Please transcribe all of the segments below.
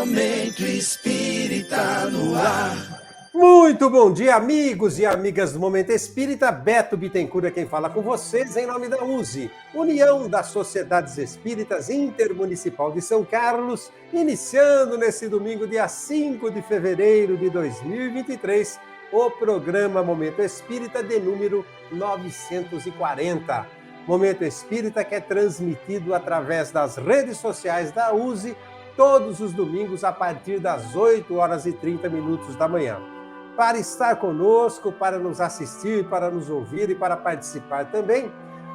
Momento Espírita no ar. Muito bom dia, amigos e amigas do Momento Espírita. Beto Bittencourt é quem fala com vocês em nome da USE, União das Sociedades Espíritas Intermunicipal de São Carlos, iniciando nesse domingo, dia 5 de fevereiro de 2023, o programa Momento Espírita de número 940. Momento Espírita que é transmitido através das redes sociais da USE todos os domingos a partir das 8h30 da manhã. Para estar conosco, para nos assistir, para nos ouvir e para participar também,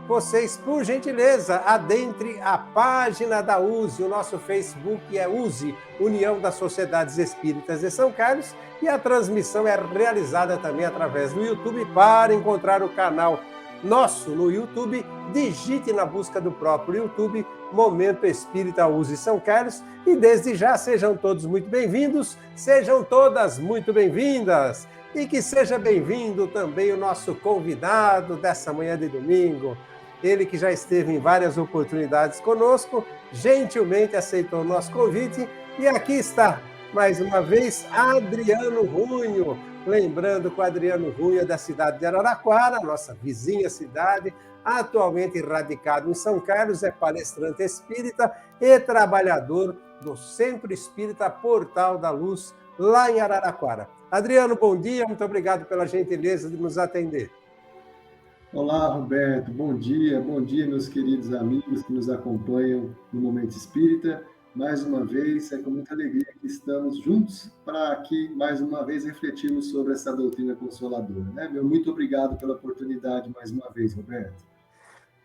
vocês, por gentileza, adentre a página da USE. O nosso Facebook é USE, União das Sociedades Espíritas de São Carlos, e a transmissão é realizada também através do YouTube. Para encontrar o canal nosso no YouTube, digite na busca do próprio YouTube Momento Espírita USE São Carlos, e desde já sejam todos muito bem-vindos, sejam todas muito bem-vindas, e que seja bem-vindo também o nosso convidado dessa manhã de domingo, ele que já esteve em várias oportunidades conosco, gentilmente aceitou o nosso convite, e aqui está, mais uma vez, Adriano Runho. Lembrando que o Adriano Runho é da cidade de Araraquara, nossa vizinha cidade, atualmente radicado em São Carlos, é palestrante espírita e trabalhador do Centro Espírita Portal da Luz, lá em Araraquara. Adriano, bom dia, muito obrigado pela gentileza de nos atender. Olá, Roberto, bom dia, meus queridos amigos que nos acompanham no Momento Espírita. Mais uma vez, é com muita alegria que estamos juntos para aqui, mais uma vez, refletirmos sobre essa doutrina consoladora. Né? Muito obrigado pela oportunidade mais uma vez, Roberto.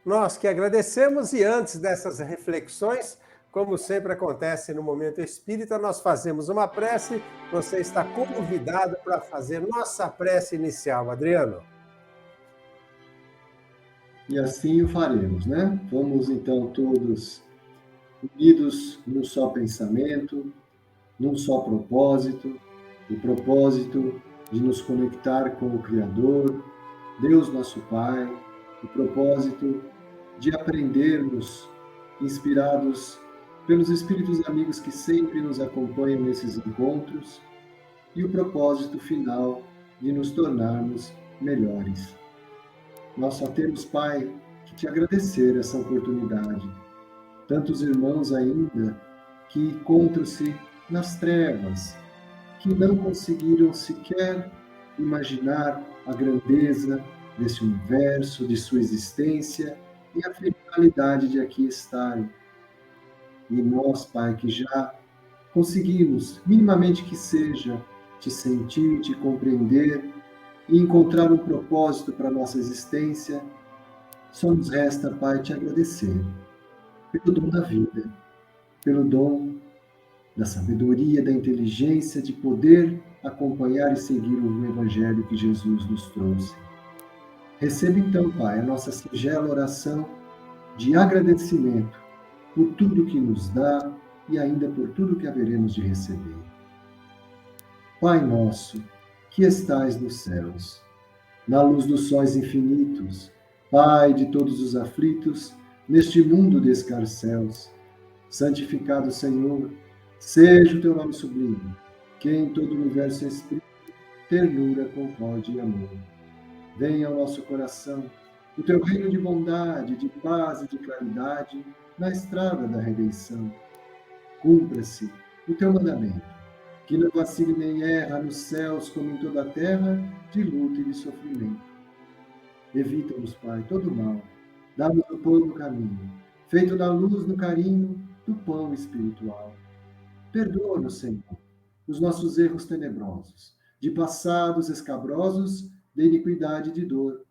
Nós que agradecemos, e antes dessas reflexões, como sempre acontece no Momento Espírita, nós fazemos uma prece. Você está convidado para fazer nossa prece inicial, Adriano. E assim o faremos, né? Vamos então todos unidos num só pensamento, num só propósito, o propósito de nos conectar com o Criador, Deus nosso Pai, o propósito de aprendermos, inspirados pelos Espíritos amigos que sempre nos acompanham nesses encontros, e o propósito final de nos tornarmos melhores. Nós só temos, Pai, que te agradecer essa oportunidade. Tantos irmãos ainda que encontram-se nas trevas, que não conseguiram sequer imaginar a grandeza desse universo, de sua existência e a finalidade de aqui estarem. E nós, Pai, que já conseguimos, minimamente que seja, te sentir, te compreender e encontrar um propósito para a nossa existência, só nos resta, Pai, te agradecer pelo dom da vida, pelo dom da sabedoria, da inteligência, de poder acompanhar e seguir o Evangelho que Jesus nos trouxe. Receba então, Pai, a nossa singela oração de agradecimento por tudo que nos dá e ainda por tudo que haveremos de receber. Pai nosso, que estais nos céus, na luz dos sóis infinitos, Pai de todos os aflitos, neste mundo de escarcéus, santificado Senhor, seja o teu nome sublime, que em todo o universo exprime ternura, concórdia e amor. Venha ao nosso coração o teu reino de bondade, de paz e de claridade na estrada da redenção. Cumpra-se o teu mandamento, que não vacile nem erra nos céus como em toda a terra, de luta e de sofrimento. Evita-nos, Pai, todo mal, dá-nos o pão no caminho, feito na luz, no carinho do pão espiritual. Perdoa-nos, Senhor, os nossos erros tenebrosos, de passados escabrosos, de iniquidade e de dor.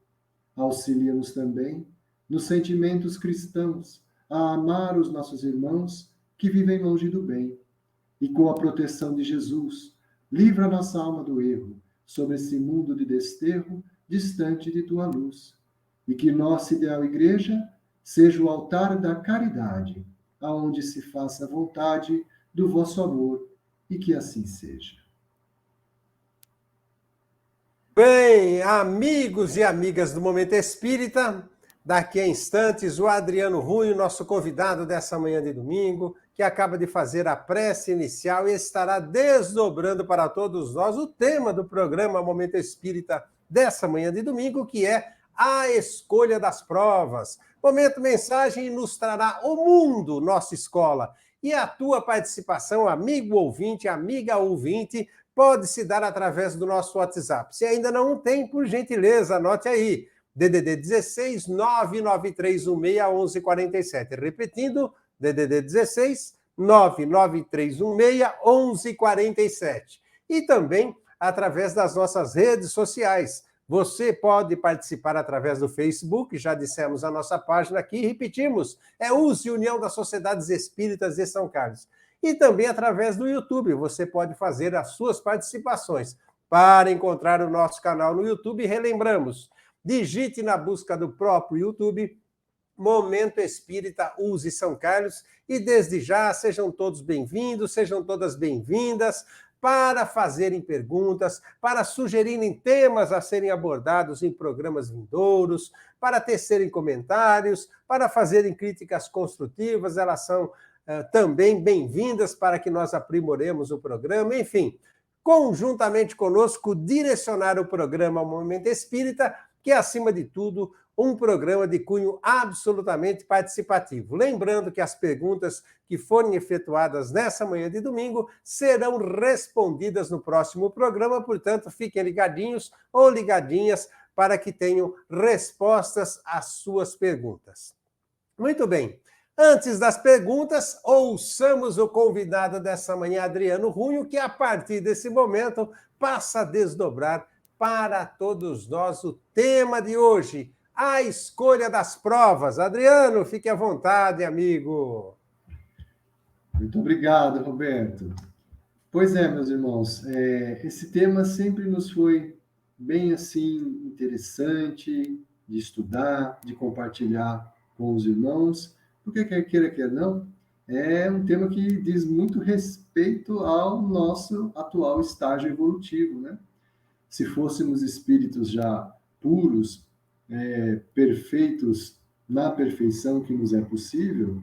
Auxilia-nos também nos sentimentos cristãos, a amar os nossos irmãos que vivem longe do bem. E com a proteção de Jesus, livra nossa alma do erro, sobre esse mundo de desterro, distante de tua luz. E que nossa ideal igreja seja o altar da caridade, aonde se faça a vontade do vosso amor, e que assim seja. Bem, amigos e amigas do Momento Espírita, Daqui a instantes, o Adriano Runho, nosso convidado dessa manhã de domingo, que acaba de fazer a prece inicial e estará desdobrando para todos nós o tema do programa Momento Espírita dessa manhã de domingo, que é a escolha das provas. Momento Mensagem ilustrará o mundo, nossa escola. E a tua participação, amigo ouvinte, amiga ouvinte, pode se dar através do nosso WhatsApp. Se ainda não tem, por gentileza, anote aí. DDD 16 99316 1147. Repetindo, DDD 16 99316 1147. E também através das nossas redes sociais. Você pode participar através do Facebook, já dissemos a nossa página aqui, repetimos, é USE, União das Sociedades Espíritas de São Carlos. E também através do YouTube, você pode fazer as suas participações. Para encontrar o nosso canal no YouTube, relembramos, digite na busca do próprio YouTube, Momento Espírita USE São Carlos, e desde já sejam todos bem-vindos, sejam todas bem-vindas, para fazerem perguntas, para sugerirem temas a serem abordados em programas vindouros, para tecerem comentários, para fazerem críticas construtivas, elas são também bem-vindas para que nós aprimoremos o programa, enfim, conjuntamente conosco, direcionar o programa Momento Espírita, que é, acima de tudo, um programa de cunho absolutamente participativo. Lembrando que as perguntas que forem efetuadas nessa manhã de domingo serão respondidas no próximo programa, portanto, fiquem ligadinhos ou ligadinhas para que tenham respostas às suas perguntas. Muito bem. Antes das perguntas, ouçamos o convidado dessa manhã, Adriano Runho, que a partir desse momento passa a desdobrar para todos nós o tema de hoje, a escolha das provas. Adriano, fique à vontade, amigo. Muito obrigado, Roberto. Pois é, meus irmãos, esse tema sempre nos foi bem assim interessante de estudar, de compartilhar com os irmãos, porque quer queira, quer não, é um tema que diz muito respeito ao nosso atual estágio evolutivo, né? Se fôssemos espíritos já puros, perfeitos na perfeição que nos é possível,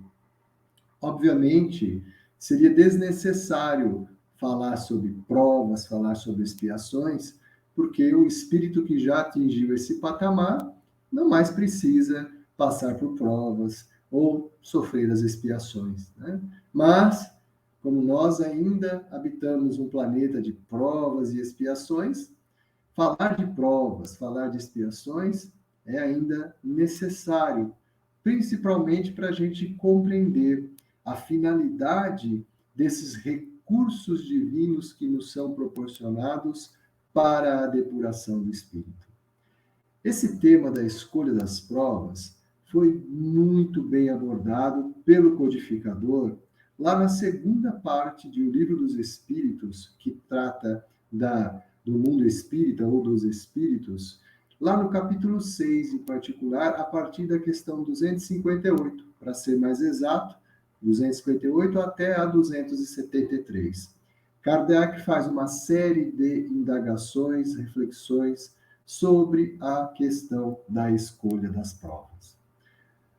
obviamente seria desnecessário falar sobre provas, falar sobre expiações, porque o espírito que já atingiu esse patamar não mais precisa passar por provas ou sofrer as expiações, né? Mas, como nós ainda habitamos um planeta de provas e expiações, falar de provas, falar de expiações é ainda necessário, principalmente para a gente compreender a finalidade desses recursos divinos que nos são proporcionados para a depuração do espírito. Esse tema da escolha das provas foi muito bem abordado pelo codificador lá na segunda parte de O Livro dos Espíritos, que trata do mundo espírita ou dos espíritos, lá no capítulo 6, em particular, a partir da questão 258, para ser mais exato, 258 até a 273. Kardec faz uma série de indagações, reflexões sobre a questão da escolha das provas.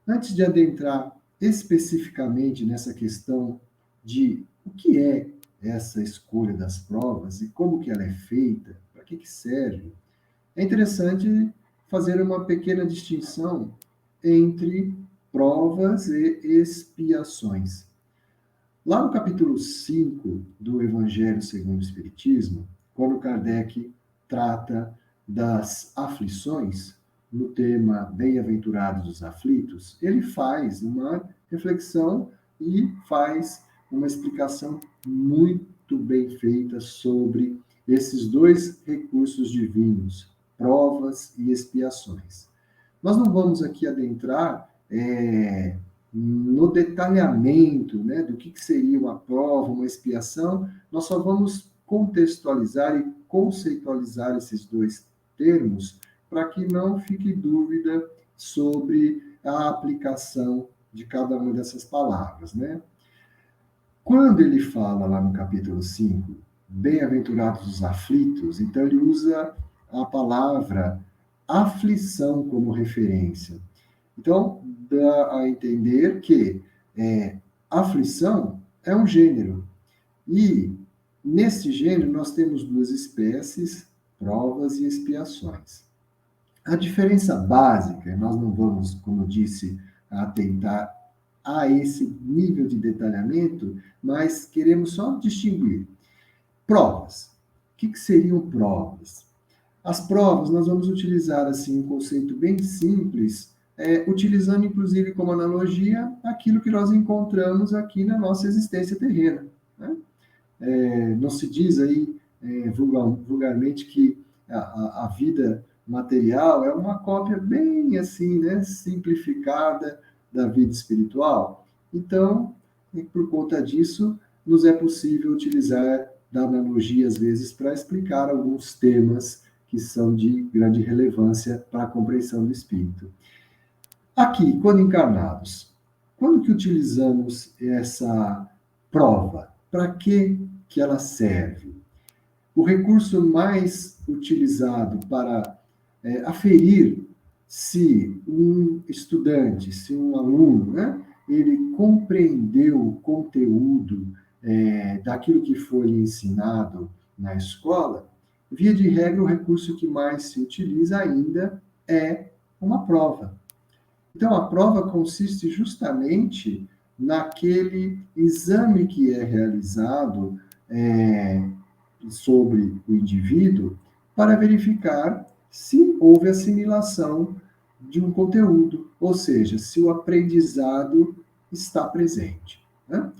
Antes de adentrar especificamente nessa questão de o que é essa escolha das provas e como que ela é feita, para que serve, é interessante fazer uma pequena distinção entre provas e expiações. Lá no capítulo 5 do Evangelho segundo o Espiritismo, quando Kardec trata das aflições, no tema Bem-aventurados os aflitos, ele faz uma reflexão e faz uma explicação muito bem feita sobre esses dois recursos divinos, provas e expiações. Nós não vamos aqui adentrar no detalhamento, né, do que seria uma prova, uma expiação, nós só vamos contextualizar e conceitualizar esses dois termos para que não fique dúvida sobre a aplicação de cada uma dessas palavras, né? Quando ele fala lá no capítulo 5, bem-aventurados os aflitos, então ele usa a palavra aflição como referência. Então, dá a entender que aflição é um gênero. E, nesse gênero, nós temos duas espécies, provas e expiações. A diferença básica, nós não vamos, como eu disse, atentar a esse nível de detalhamento, mas queremos só distinguir. Provas. O que seriam provas? As provas, nós vamos utilizar assim um conceito bem simples, utilizando inclusive como analogia aquilo que nós encontramos aqui na nossa existência terrena. Né? Não se diz aí vulgarmente que a vida material é uma cópia bem assim, né, simplificada da vida espiritual. Então, por conta disso, nos é possível utilizar da analogia, às vezes, para explicar alguns temas que são de grande relevância para a compreensão do espírito. Aqui, quando encarnados, quando que utilizamos essa prova? Para que ela serve? O recurso mais utilizado para aferir se um estudante, se um aluno, né, ele compreendeu o conteúdo daquilo que foi lhe ensinado na escola, via de regra, o recurso que mais se utiliza ainda é uma prova. Então, a prova consiste justamente naquele exame que é realizado sobre o indivíduo para verificar se houve assimilação de um conteúdo, ou seja, se o aprendizado está presente. Né?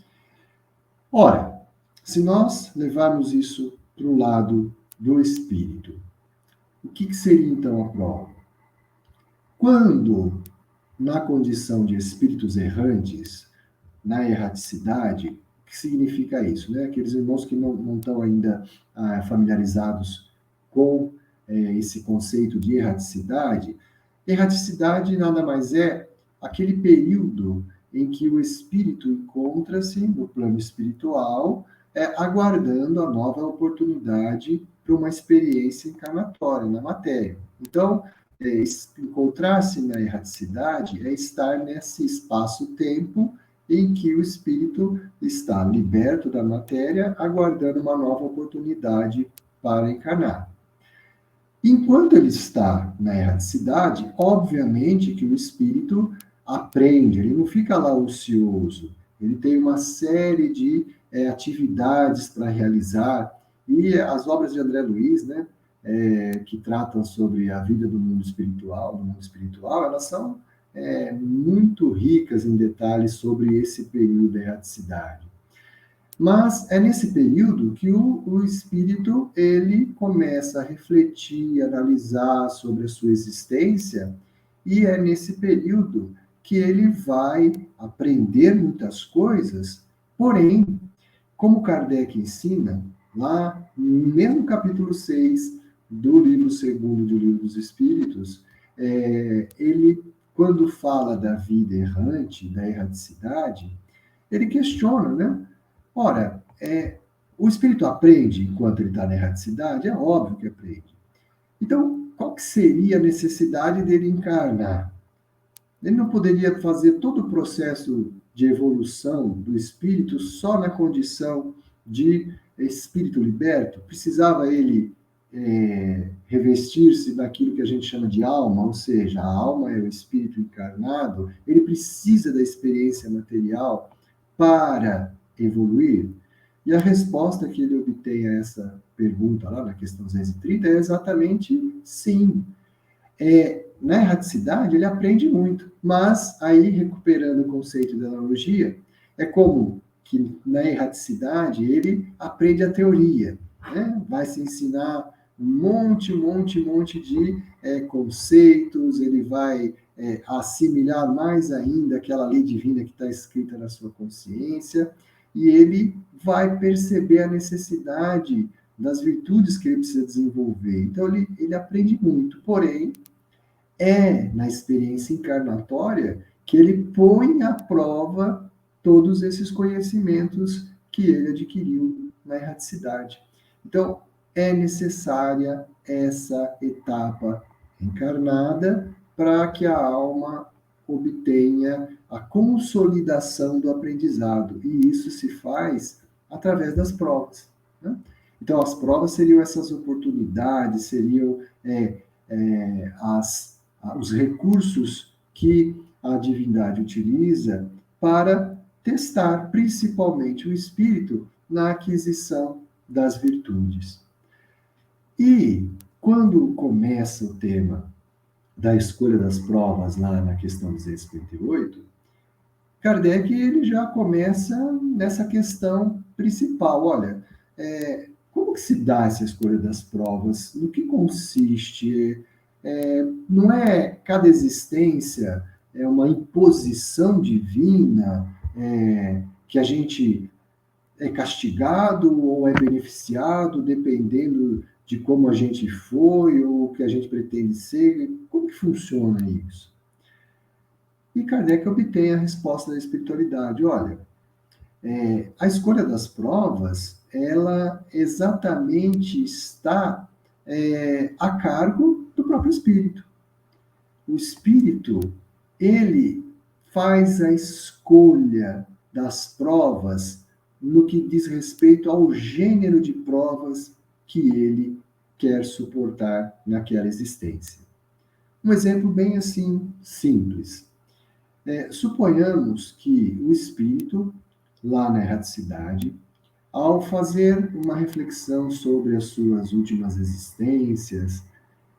Ora, se nós levarmos isso para o lado do espírito, o que seria então a prova? Quando, na condição de espíritos errantes, na erraticidade, o que significa isso? Né? Aqueles irmãos que não estão ainda familiarizados com esse conceito de erraticidade, erraticidade nada mais é aquele período em que o espírito encontra-se no plano espiritual, aguardando a nova oportunidade para uma experiência encarnatória na matéria. Então, encontrar-se na erraticidade é estar nesse espaço-tempo em que o espírito está liberto da matéria, aguardando uma nova oportunidade para encarnar. Enquanto ele está na erraticidade, obviamente que o espírito aprende, ele não fica lá ocioso, ele tem uma série de atividades para realizar, e as obras de André Luiz, né, que tratam sobre a vida do mundo espiritual, elas são muito ricas em detalhes sobre esse período da erraticidade. Mas é nesse período que o espírito ele começa a refletir, analisar sobre a sua existência, e é nesse período que ele vai aprender muitas coisas, porém, como Kardec ensina, lá no mesmo capítulo 6 do livro segundo do Livro dos Espíritos, ele, quando fala da vida errante, da erraticidade, ele questiona, né? Ora, o espírito aprende enquanto ele está na erraticidade? É óbvio que aprende. Então, qual que seria a necessidade dele encarnar? Ele não poderia fazer todo o processo de evolução do espírito só na condição de espírito liberto? Precisava ele revestir-se daquilo que a gente chama de alma, ou seja, a alma é o espírito encarnado, ele precisa da experiência material para evoluir? E a resposta que ele obtém a essa pergunta lá na questão 230 é exatamente sim. Na erraticidade, ele aprende muito, mas aí, recuperando o conceito da analogia, é como que na erraticidade ele aprende a teoria, né? Vai se ensinar um monte de conceitos, ele vai assimilar mais ainda aquela lei divina que está escrita na sua consciência, e ele vai perceber a necessidade das virtudes que ele precisa desenvolver. Então, ele aprende muito, porém, é na experiência encarnatória que ele põe à prova todos esses conhecimentos que ele adquiriu na erraticidade. Então, é necessária essa etapa encarnada para que a alma obtenha a consolidação do aprendizado. E isso se faz através das provas, né? Então, as provas seriam essas oportunidades, seriam os recursos que a divindade utiliza para testar, principalmente, o espírito na aquisição das virtudes. E, quando começa o tema da escolha das provas, lá na questão 258, Kardec ele já começa nessa questão principal. Olha, como que se dá essa escolha das provas? No que consiste? Não é cada existência é uma imposição divina, que a gente é castigado ou é beneficiado dependendo de como a gente foi ou o que a gente pretende ser? Como que funciona isso? E Kardec obtém a resposta da espiritualidade. Olha, a escolha das provas, ela exatamente está a cargo do próprio espírito. O espírito, ele faz a escolha das provas no que diz respeito ao gênero de provas que ele quer suportar naquela existência. Um exemplo bem assim, simples. Suponhamos que o espírito, lá na erraticidade, ao fazer uma reflexão sobre as suas últimas existências,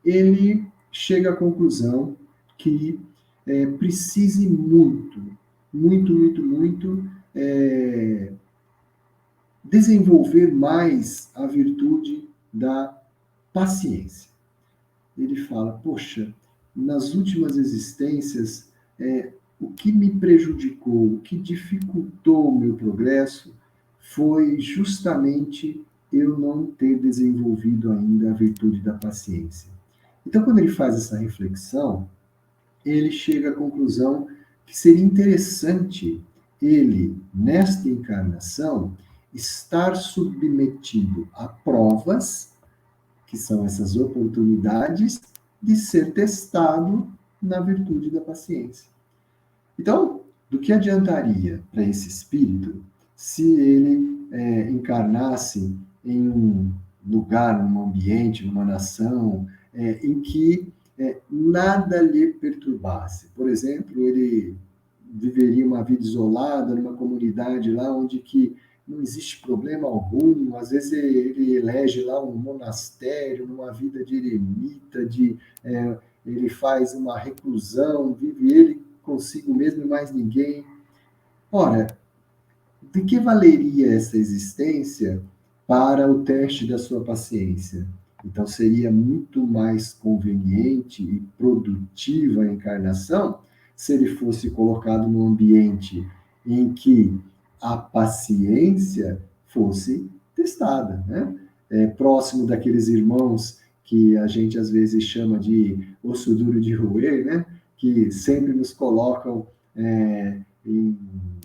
ele chega à conclusão que precise muito desenvolver mais a virtude da paciência. Ele fala, poxa, nas últimas existências, o que me prejudicou, o que dificultou o meu progresso foi justamente eu não ter desenvolvido ainda a virtude da paciência. Então, quando ele faz essa reflexão, ele chega à conclusão que seria interessante ele, nesta encarnação, estar submetido a provas, que são essas oportunidades, de ser testado na virtude da paciência. Então, do que adiantaria para esse espírito se ele encarnasse em um lugar, num ambiente, numa nação, em que nada lhe perturbasse? Por exemplo, ele viveria uma vida isolada, numa comunidade lá onde que não existe problema algum, às vezes ele elege lá um monastério, numa vida de eremita, ele faz uma reclusão, vive ele consigo mesmo e mais ninguém. Ora, de que valeria essa existência para o teste da sua paciência? Então, seria muito mais conveniente e produtiva a encarnação se ele fosse colocado num ambiente em que a paciência fosse testada, né? Próximo daqueles irmãos que a gente às vezes chama de osso duro de roer, né? Que sempre nos colocam em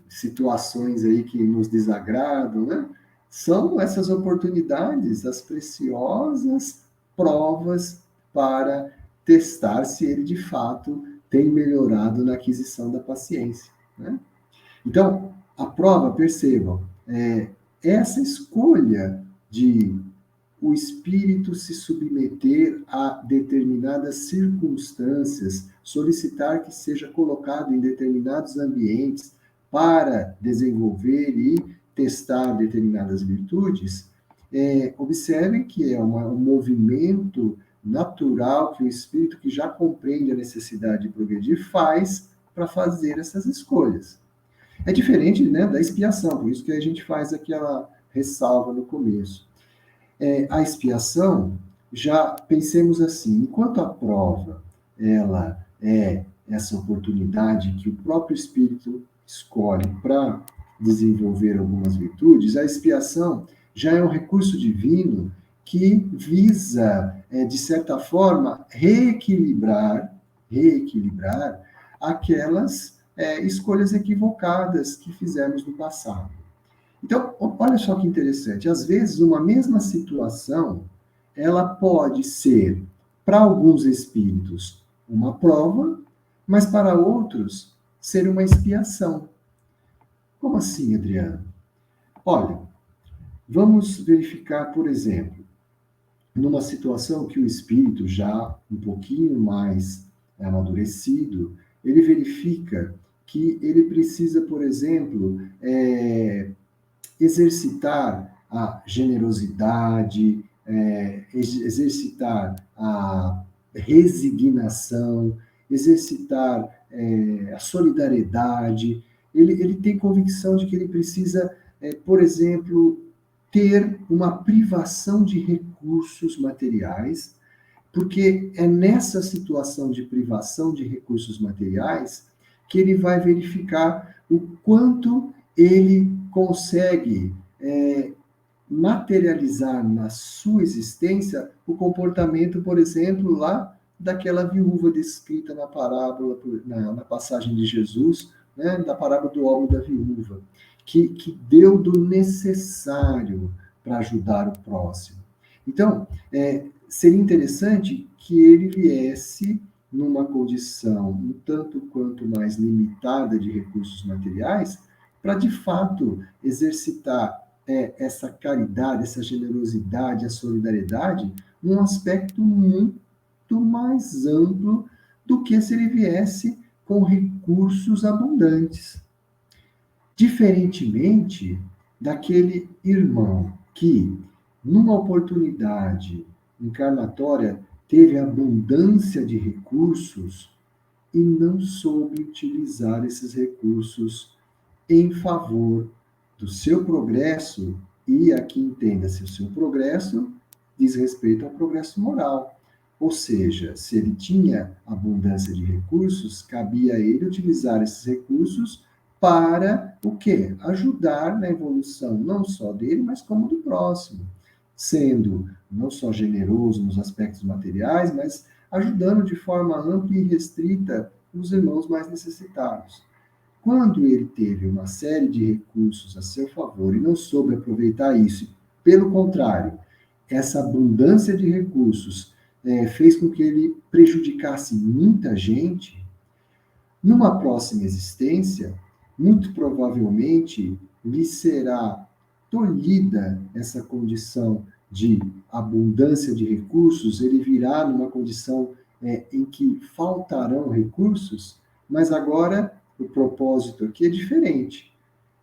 situações aí que nos desagradam, né? São essas oportunidades, as preciosas provas para testar se ele de fato tem melhorado na aquisição da paciência, né? Então, a prova, percebam, essa escolha de o espírito se submeter a determinadas circunstâncias, solicitar que seja colocado em determinados ambientes para desenvolver e testar determinadas virtudes, observem que é um movimento natural que o espírito, que já compreende a necessidade de progredir, faz para fazer essas escolhas. É diferente, né, da expiação, por isso que a gente faz aquela ressalva no começo. A expiação, já pensemos assim, enquanto a prova ela é essa oportunidade que o próprio espírito escolhe para desenvolver algumas virtudes, a expiação já é um recurso divino que visa, de certa forma, reequilibrar aquelas escolhas equivocadas que fizemos no passado. Então, olha só que interessante, às vezes uma mesma situação, ela pode ser, para alguns espíritos, uma prova, mas para outros, ser uma expiação. Como assim, Adriano? Olha, vamos verificar, por exemplo, numa situação que o espírito já um pouquinho mais amadurecido, ele verifica que ele precisa, por exemplo, exercitar a generosidade, exercitar a resignação, exercitar a solidariedade. Ele tem convicção de que ele precisa, por exemplo, ter uma privação de recursos materiais, porque é nessa situação de privação de recursos materiais que ele vai verificar o quanto ele consegue materializar na sua existência o comportamento, por exemplo, lá daquela viúva descrita na parábola, na passagem de Jesus, né, da parábola do homem da viúva, que deu do necessário para ajudar o próximo. Então, seria interessante que ele viesse numa condição um tanto quanto mais limitada de recursos materiais, para de fato exercitar essa caridade, essa generosidade, a solidariedade, num aspecto muito mais amplo do que se ele viesse com recursos abundantes. Diferentemente daquele irmão que, numa oportunidade encarnatória, teve abundância de recursos e não soube utilizar esses recursos em favor do seu progresso, e aqui entenda-se o seu progresso diz respeito ao progresso moral. Ou seja, se ele tinha abundância de recursos, cabia a ele utilizar esses recursos para o quê? Ajudar na evolução não só dele, mas como do próximo, sendo não só generoso nos aspectos materiais, mas ajudando de forma ampla e restrita os irmãos mais necessitados. Quando ele teve uma série de recursos a seu favor e não soube aproveitar isso, pelo contrário, essa abundância de recursos fez com que ele prejudicasse muita gente, numa próxima existência, muito provavelmente lhe será tolhida essa condição de abundância de recursos, ele virá numa condição em que faltarão recursos, mas agora o propósito aqui é diferente.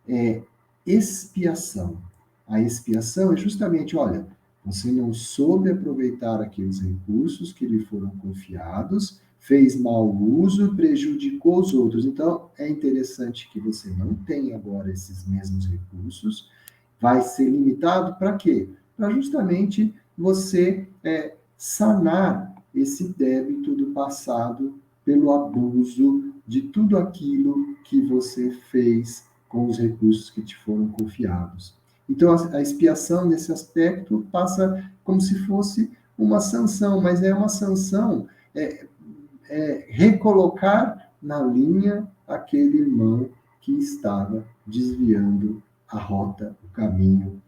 É expiação. A expiação é justamente, olha, você não soube aproveitar aqueles recursos que lhe foram confiados, fez mau uso, prejudicou os outros. Então, é interessante que você não tenha agora esses mesmos recursos. Vai ser limitado para quê? Para justamente você sanar esse débito do passado pelo abuso de tudo aquilo que você fez com os recursos que te foram confiados. Então, a expiação, nesse aspecto, passa como se fosse uma sanção, mas é uma sanção recolocar na linha aquele irmão que estava desviando a rota, o caminho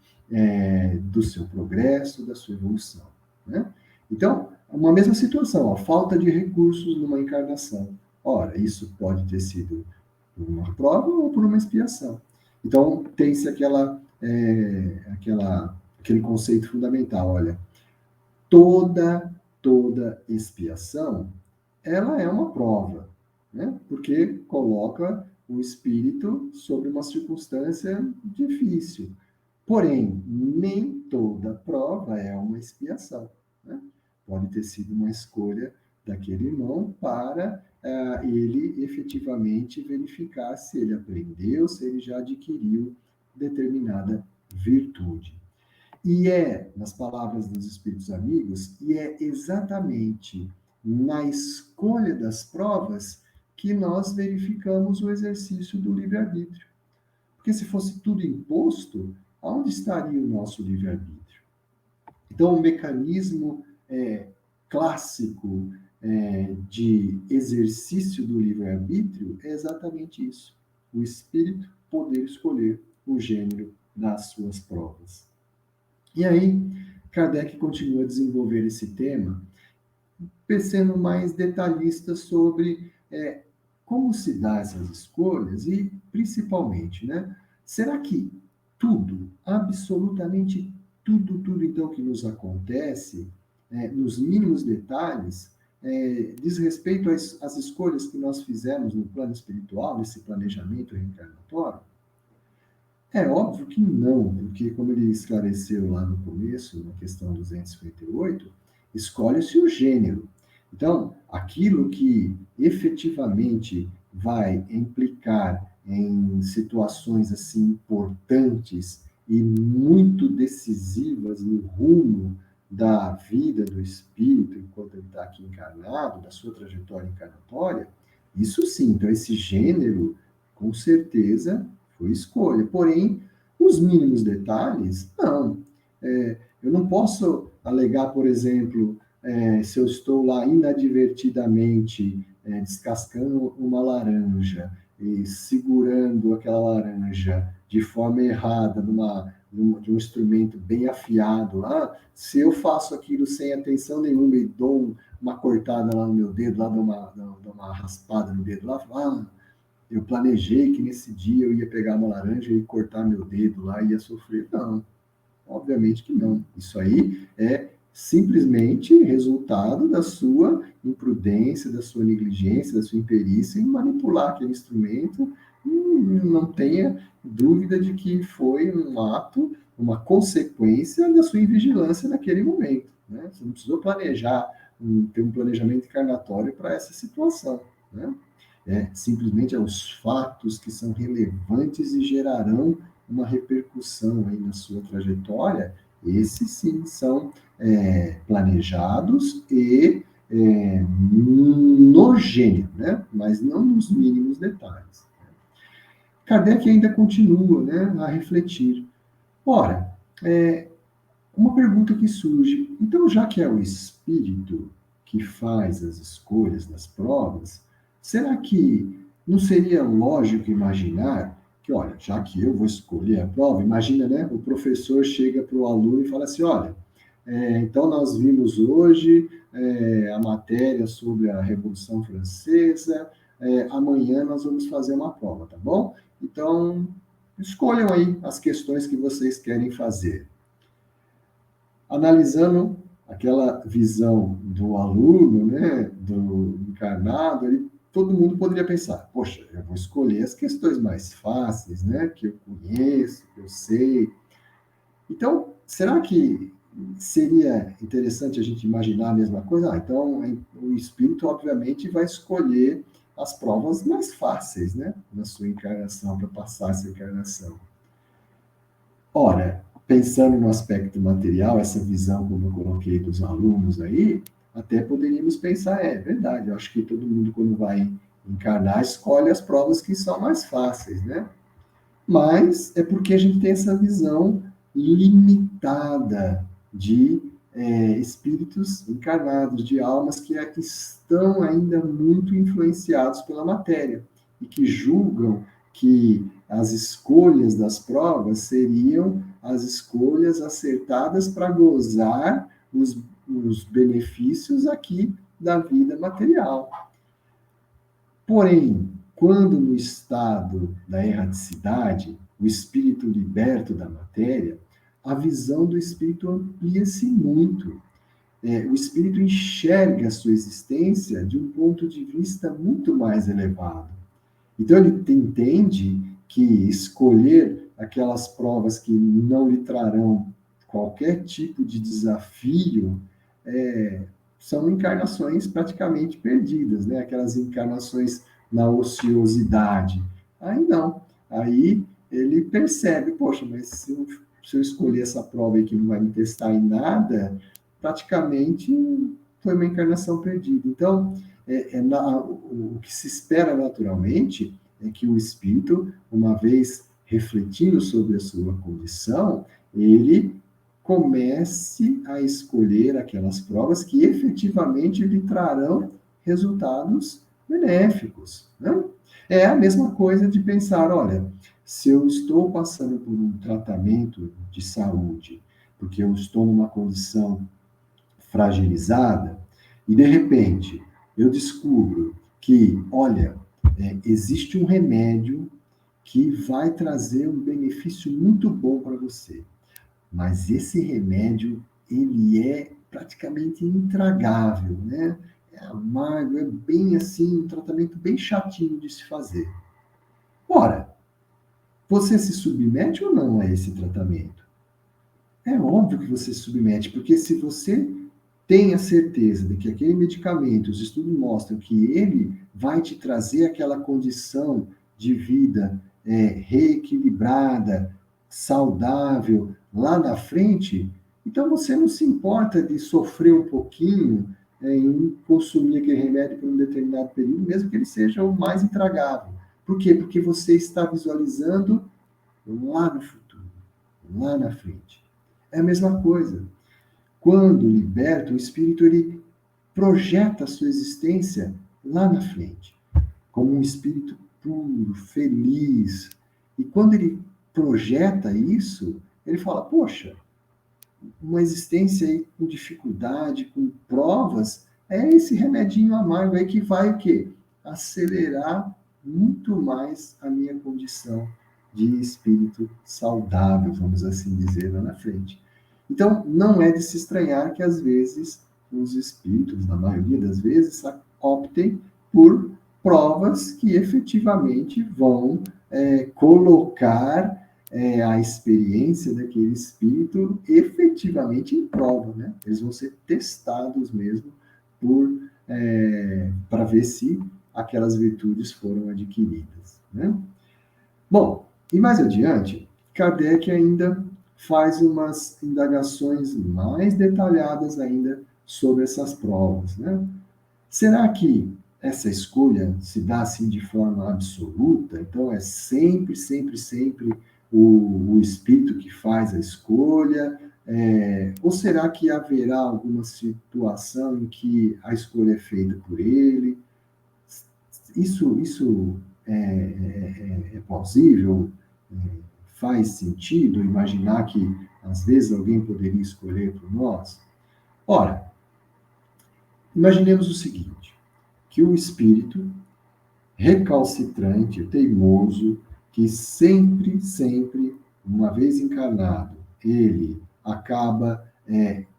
do seu progresso, da sua evolução. Né? Então, uma mesma situação, a falta de recursos numa encarnação. Ora, isso pode ter sido por uma prova ou por uma expiação. Então, tem-se aquele conceito fundamental, olha, toda expiação, ela é uma prova, né? Porque coloca o espírito sobre uma circunstância difícil. Porém, nem toda prova é uma expiação. Né? Pode ter sido uma escolha daquele irmão para ele efetivamente verificar se ele aprendeu, se ele já adquiriu determinada virtude. E nas palavras dos Espíritos Amigos, e é exatamente na escolha das provas que nós verificamos o exercício do livre-arbítrio. Porque se fosse tudo imposto, onde estaria o nosso livre-arbítrio? Então, o mecanismo clássico de exercício do livre-arbítrio é exatamente isso. O espírito poder escolher o gênero das suas provas. E aí, Kardec continua a desenvolver esse tema, sendo mais detalhista sobre como se dá essas escolhas e, principalmente, né, será que tudo, absolutamente tudo, então, que nos acontece, nos mínimos detalhes, diz respeito às escolhas que nós fizemos no plano espiritual, nesse planejamento reencarnatório? É óbvio que não, porque, como ele esclareceu lá no começo, na questão 258, escolhe-se o gênero. Então, aquilo que efetivamente vai implicar em situações assim importantes e muito decisivas no rumo da vida do espírito enquanto ele está aqui encarnado, da sua trajetória encarnatória, isso sim. Então, esse gênero, com certeza, foi escolha. Porém, os mínimos detalhes, não. Eu não posso alegar, por exemplo, se eu estou lá inadvertidamente descascando uma laranja e segurando aquela laranja de forma errada de um instrumento bem afiado lá, se eu faço aquilo sem atenção nenhuma e dou uma cortada lá no meu dedo, lá dou uma raspada no dedo lá, eu planejei que nesse dia eu ia pegar uma laranja e cortar meu dedo lá e ia sofrer. Não, obviamente que não. Isso aí é simplesmente resultado da sua imprudência, da sua negligência, da sua imperícia em manipular aquele instrumento. E não tenha dúvida de que foi um ato, uma consequência da sua invigilância naquele momento. Né? Você não precisou planejar, ter um planejamento encarnatório para essa situação. Né? Simplesmente os fatos que são relevantes e gerarão uma repercussão aí na sua trajetória, esses sim são planejados e no gênero, né? Mas não nos mínimos detalhes. Kardec ainda continua, né, a refletir. Ora, uma pergunta que surge, então já que é o espírito que faz as escolhas das provas, será que não seria lógico imaginar que, olha, já que eu vou escolher a prova, imagina, né, o professor chega para o aluno e fala assim, olha, então nós vimos hoje a matéria sobre a Revolução Francesa, amanhã nós vamos fazer uma prova, tá bom? Então, escolham aí as questões que vocês querem fazer. Analisando aquela visão do aluno, né, do encarnado, todo mundo poderia pensar, poxa, eu vou escolher as questões mais fáceis, né, que eu conheço, que eu sei. Então, será que seria interessante a gente imaginar a mesma coisa? Então, o espírito, obviamente, vai escolher as provas mais fáceis, né, na sua encarnação, para passar essa encarnação. Ora, pensando no aspecto material, essa visão, como eu coloquei dos alunos aí, até poderíamos pensar, verdade, eu acho que todo mundo, quando vai encarnar, escolhe as provas que são mais fáceis, né? Mas é porque a gente tem essa visão limitada de espíritos encarnados, de almas que estão ainda muito influenciados pela matéria e que julgam que as escolhas das provas seriam as escolhas acertadas para gozar os benefícios aqui da vida material. Porém, quando no estado da erraticidade, o espírito liberto da matéria, a visão do espírito amplia-se muito. O espírito enxerga a sua existência de um ponto de vista muito mais elevado. Então, ele entende que escolher aquelas provas que não lhe trarão qualquer tipo de desafio são encarnações praticamente perdidas, né? Aquelas encarnações na ociosidade. Aí não. Aí ele percebe, poxa, mas se eu escolher essa prova aí que não vai me testar em nada, praticamente foi uma encarnação perdida. Então, o que se espera naturalmente é que o espírito, uma vez refletindo sobre a sua condição, ele comece a escolher aquelas provas que efetivamente lhe trarão resultados benéficos. Né? É a mesma coisa de pensar, olha, se eu estou passando por um tratamento de saúde, porque eu estou numa condição fragilizada, e de repente eu descubro que, olha, existe um remédio que vai trazer um benefício muito bom para você, mas esse remédio, ele é praticamente intragável, né? É amargo, é bem assim, um tratamento bem chatinho de se fazer. Ora, você se submete ou não a esse tratamento? É óbvio que você se submete, porque se você tem a certeza de que aquele medicamento, os estudos mostram que ele vai te trazer aquela condição de vida reequilibrada, saudável, lá na frente, então você não se importa de sofrer um pouquinho em consumir aquele remédio por um determinado período, mesmo que ele seja o mais intragável. Por quê? Porque você está visualizando lá no futuro, lá na frente. É a mesma coisa. Quando liberta, o espírito ele projeta a sua existência lá na frente, como um espírito puro, feliz. E quando ele projeta isso, ele fala: poxa, uma existência aí com dificuldade, com provas, é esse remedinho amargo aí que vai o quê? Acelerar muito mais a minha condição de espírito saudável, vamos assim dizer, lá na frente. Então, não é de se estranhar que, às vezes, os espíritos, na maioria das vezes, optem por provas que efetivamente vão colocar a experiência daquele espírito efetivamente em prova, né? Eles vão ser testados mesmo para ver se aquelas virtudes foram adquiridas, né? Bom, e mais adiante, Kardec ainda faz umas indagações mais detalhadas ainda sobre essas provas, né? Será que essa escolha se dá assim de forma absoluta? Então é sempre, sempre, sempre o espírito que faz a escolha? Ou será que haverá alguma situação em que a escolha é feita por ele? Isso é plausível? Faz sentido imaginar que às vezes alguém poderia escolher por nós? Ora, imaginemos o seguinte, que o espírito recalcitrante, teimoso, que sempre, sempre, uma vez encarnado, ele acaba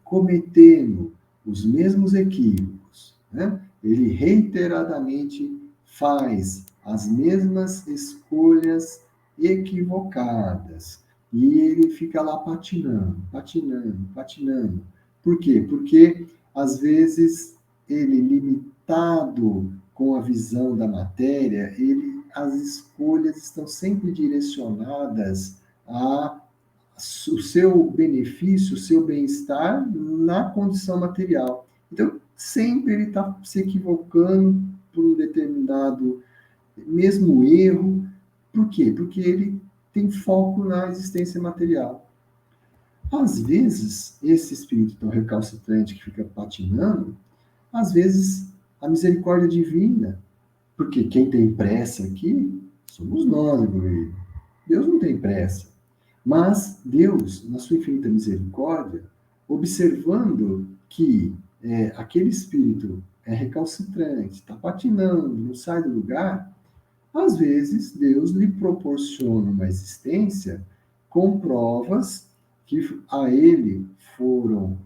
cometendo os mesmos equívocos, né? Ele reiteradamente faz as mesmas escolhas equivocadas e ele fica lá patinando, patinando, patinando. Por quê? Porque às vezes ele limitado com a visão da matéria, as escolhas estão sempre direcionadas o seu benefício, o seu bem-estar na condição material. Então, sempre ele está se equivocando por um determinado, mesmo erro. Por quê? Porque ele tem foco na existência material. Às vezes, esse espírito tão recalcitrante que fica patinando, às vezes, a misericórdia divina, porque quem tem pressa aqui somos nós, Evoluído. Deus não tem pressa. Mas Deus, na sua infinita misericórdia, observando que aquele espírito é recalcitrante, está patinando, não sai do lugar, às vezes Deus lhe proporciona uma existência com provas que a ele foram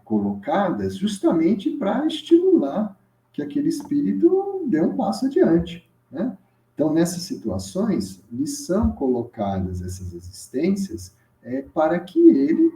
colocadas justamente para estimular que aquele espírito dê um passo adiante, né? Então, nessas situações, lhe são colocadas essas existências para que ele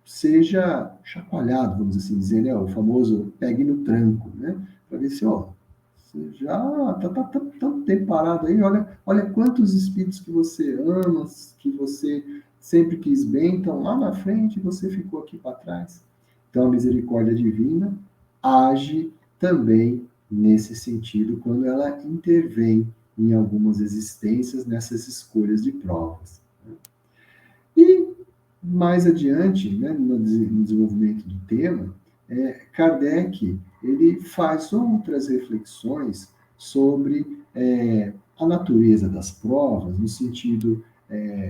seja chacoalhado, vamos assim dizer, né? O famoso pegue no tranco, né? Para ver se, ó, você já tá tanto tempo parado aí, olha quantos espíritos que você ama, que você sempre quis bem, então lá na frente você ficou aqui para trás. Então, a misericórdia divina age também nesse sentido, quando ela intervém em algumas existências nessas escolhas de provas. E mais adiante, né, no desenvolvimento do tema, Kardec ele faz outras reflexões sobre a natureza das provas, no sentido,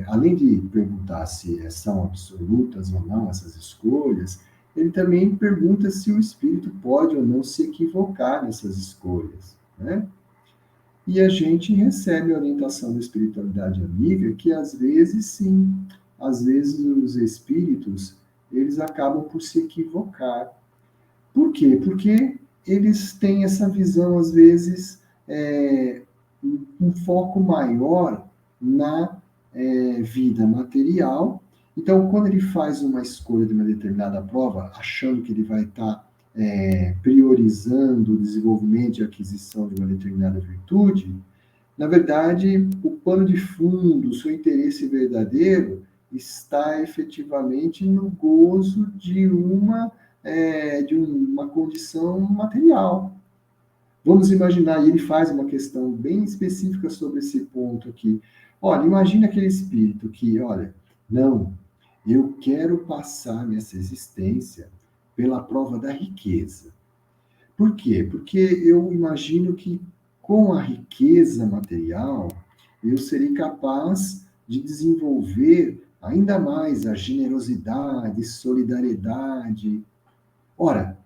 além de perguntar se são absolutas ou não essas escolhas, ele também pergunta se o espírito pode ou não se equivocar nessas escolhas. né? E a gente recebe a orientação da espiritualidade amiga que, às vezes, sim, às vezes os espíritos, eles acabam por se equivocar. Por quê? Porque eles têm essa visão, às vezes, um foco maior na vida material. Então, quando ele faz uma escolha de uma determinada prova, achando que ele vai estar priorizando o desenvolvimento e aquisição de uma determinada virtude, na verdade, o pano de fundo, o seu interesse verdadeiro está efetivamente no gozo de uma condição material. Vamos imaginar, e ele faz uma questão bem específica sobre esse ponto aqui. Olha, imagina aquele espírito que, olha, não, eu quero passar nessa existência pela prova da riqueza. Por quê? Porque eu imagino que com a riqueza material eu serei capaz de desenvolver ainda mais a generosidade, solidariedade. Ora,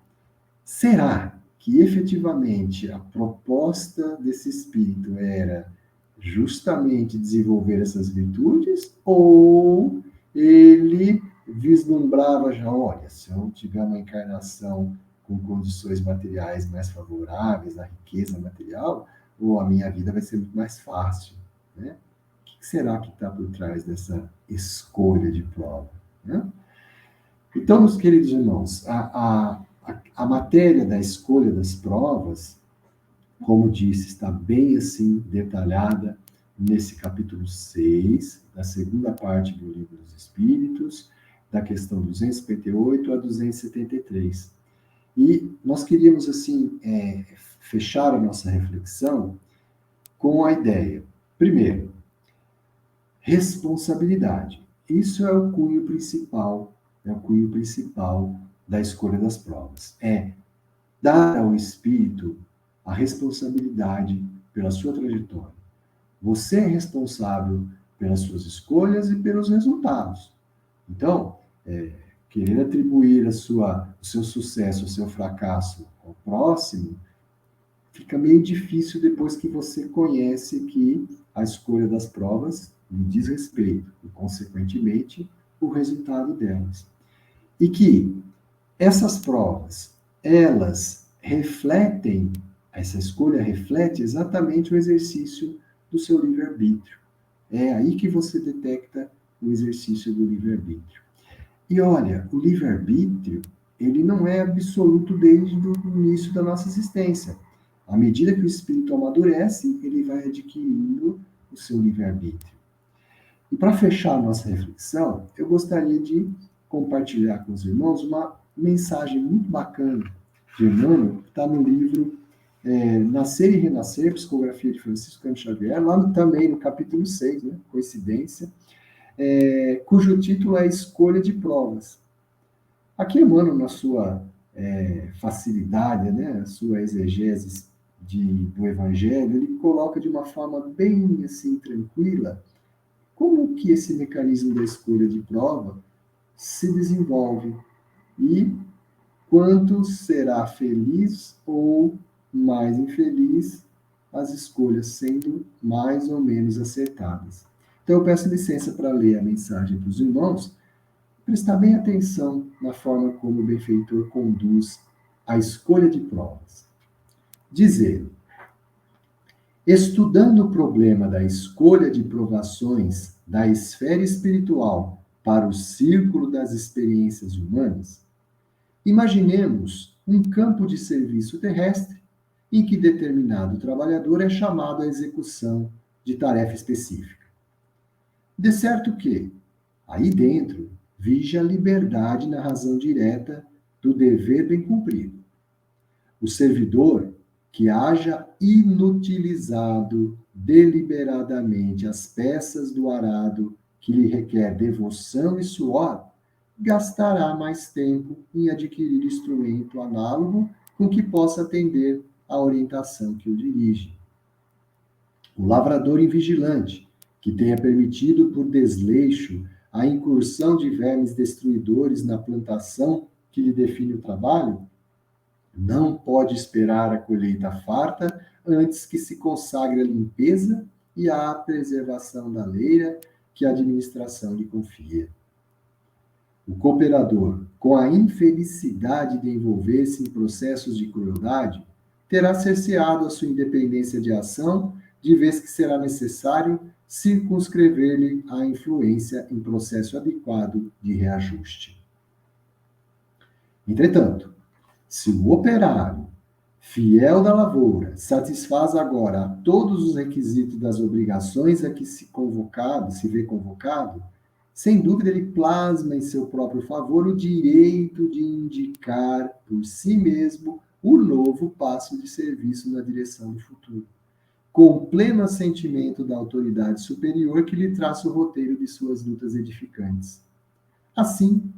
será que efetivamente a proposta desse espírito era justamente desenvolver essas virtudes? Ou ele vislumbrava já, olha, se eu tiver uma encarnação com condições materiais mais favoráveis, a riqueza material, ou a minha vida vai ser muito mais fácil, né? O que será que está por trás dessa escolha de prova, né? Então, meus queridos irmãos, a matéria da escolha das provas, como disse, está bem assim detalhada nesse capítulo 6, da segunda parte do Livro dos Espíritos, da questão 258 a 273. E nós queríamos, assim, fechar a nossa reflexão com a ideia, primeiro, responsabilidade. Isso é o cunho principal da escolha das provas. É dar ao espírito a responsabilidade pela sua trajetória. Você é responsável pelas suas escolhas e pelos resultados. Então, querer atribuir o seu sucesso, o seu fracasso ao próximo, fica meio difícil depois que você conhece que a escolha das provas lhe diz respeito e, consequentemente, o resultado delas. E que essas provas, elas refletem, essa escolha reflete exatamente o exercício do seu livre-arbítrio. É aí que você detecta o exercício do livre-arbítrio. E olha, o livre-arbítrio, ele não é absoluto desde o início da nossa existência. À medida que o espírito amadurece, ele vai adquirindo o seu livre-arbítrio. E para fechar a nossa reflexão, eu gostaria de compartilhar com os irmãos uma mensagem muito bacana de Emmanuel, que está no livro Nascer e Renascer, Psicografia de Francisco Cândido Xavier, lá também no capítulo 6, né, coincidência, cujo título é Escolha de Provas. Aqui Emmanuel, na sua facilidade, né, a sua exegese do Evangelho, ele coloca de uma forma bem assim tranquila como que esse mecanismo da escolha de prova se desenvolve e quanto será feliz ou mais infeliz as escolhas sendo mais ou menos acertadas. Então eu peço licença para ler a mensagem para os irmãos, prestar bem atenção na forma como o benfeitor conduz a escolha de provas. Diz ele: estudando o problema da escolha de provações da esfera espiritual para o círculo das experiências humanas, imaginemos um campo de serviço terrestre em que determinado trabalhador é chamado à execução de tarefa específica. De certo que, aí dentro, vige a liberdade na razão direta do dever bem cumprido. O servidor que haja inutilizado deliberadamente as peças do arado que lhe requer devoção e suor, gastará mais tempo em adquirir instrumento análogo com que possa atender à orientação que o dirige. O lavrador invigilante, que tenha permitido por desleixo a incursão de vermes destruidores na plantação que lhe define o trabalho, Não pode esperar a colheita farta antes que se consagre a limpeza e a preservação da leira que a administração lhe confia. O cooperador, com a infelicidade de envolver-se em processos de crueldade, terá cerceado a sua independência de ação, de vez que será necessário circunscrever-lhe a influência em processo adequado de reajuste. Entretanto, se o operário, fiel da lavoura, satisfaz agora a todos os requisitos das obrigações a que se vê convocado, sem dúvida ele plasma em seu próprio favor o direito de indicar por si mesmo o novo passo de serviço na direção do futuro, com pleno assentimento da autoridade superior que lhe traça o roteiro de suas lutas edificantes. Assim,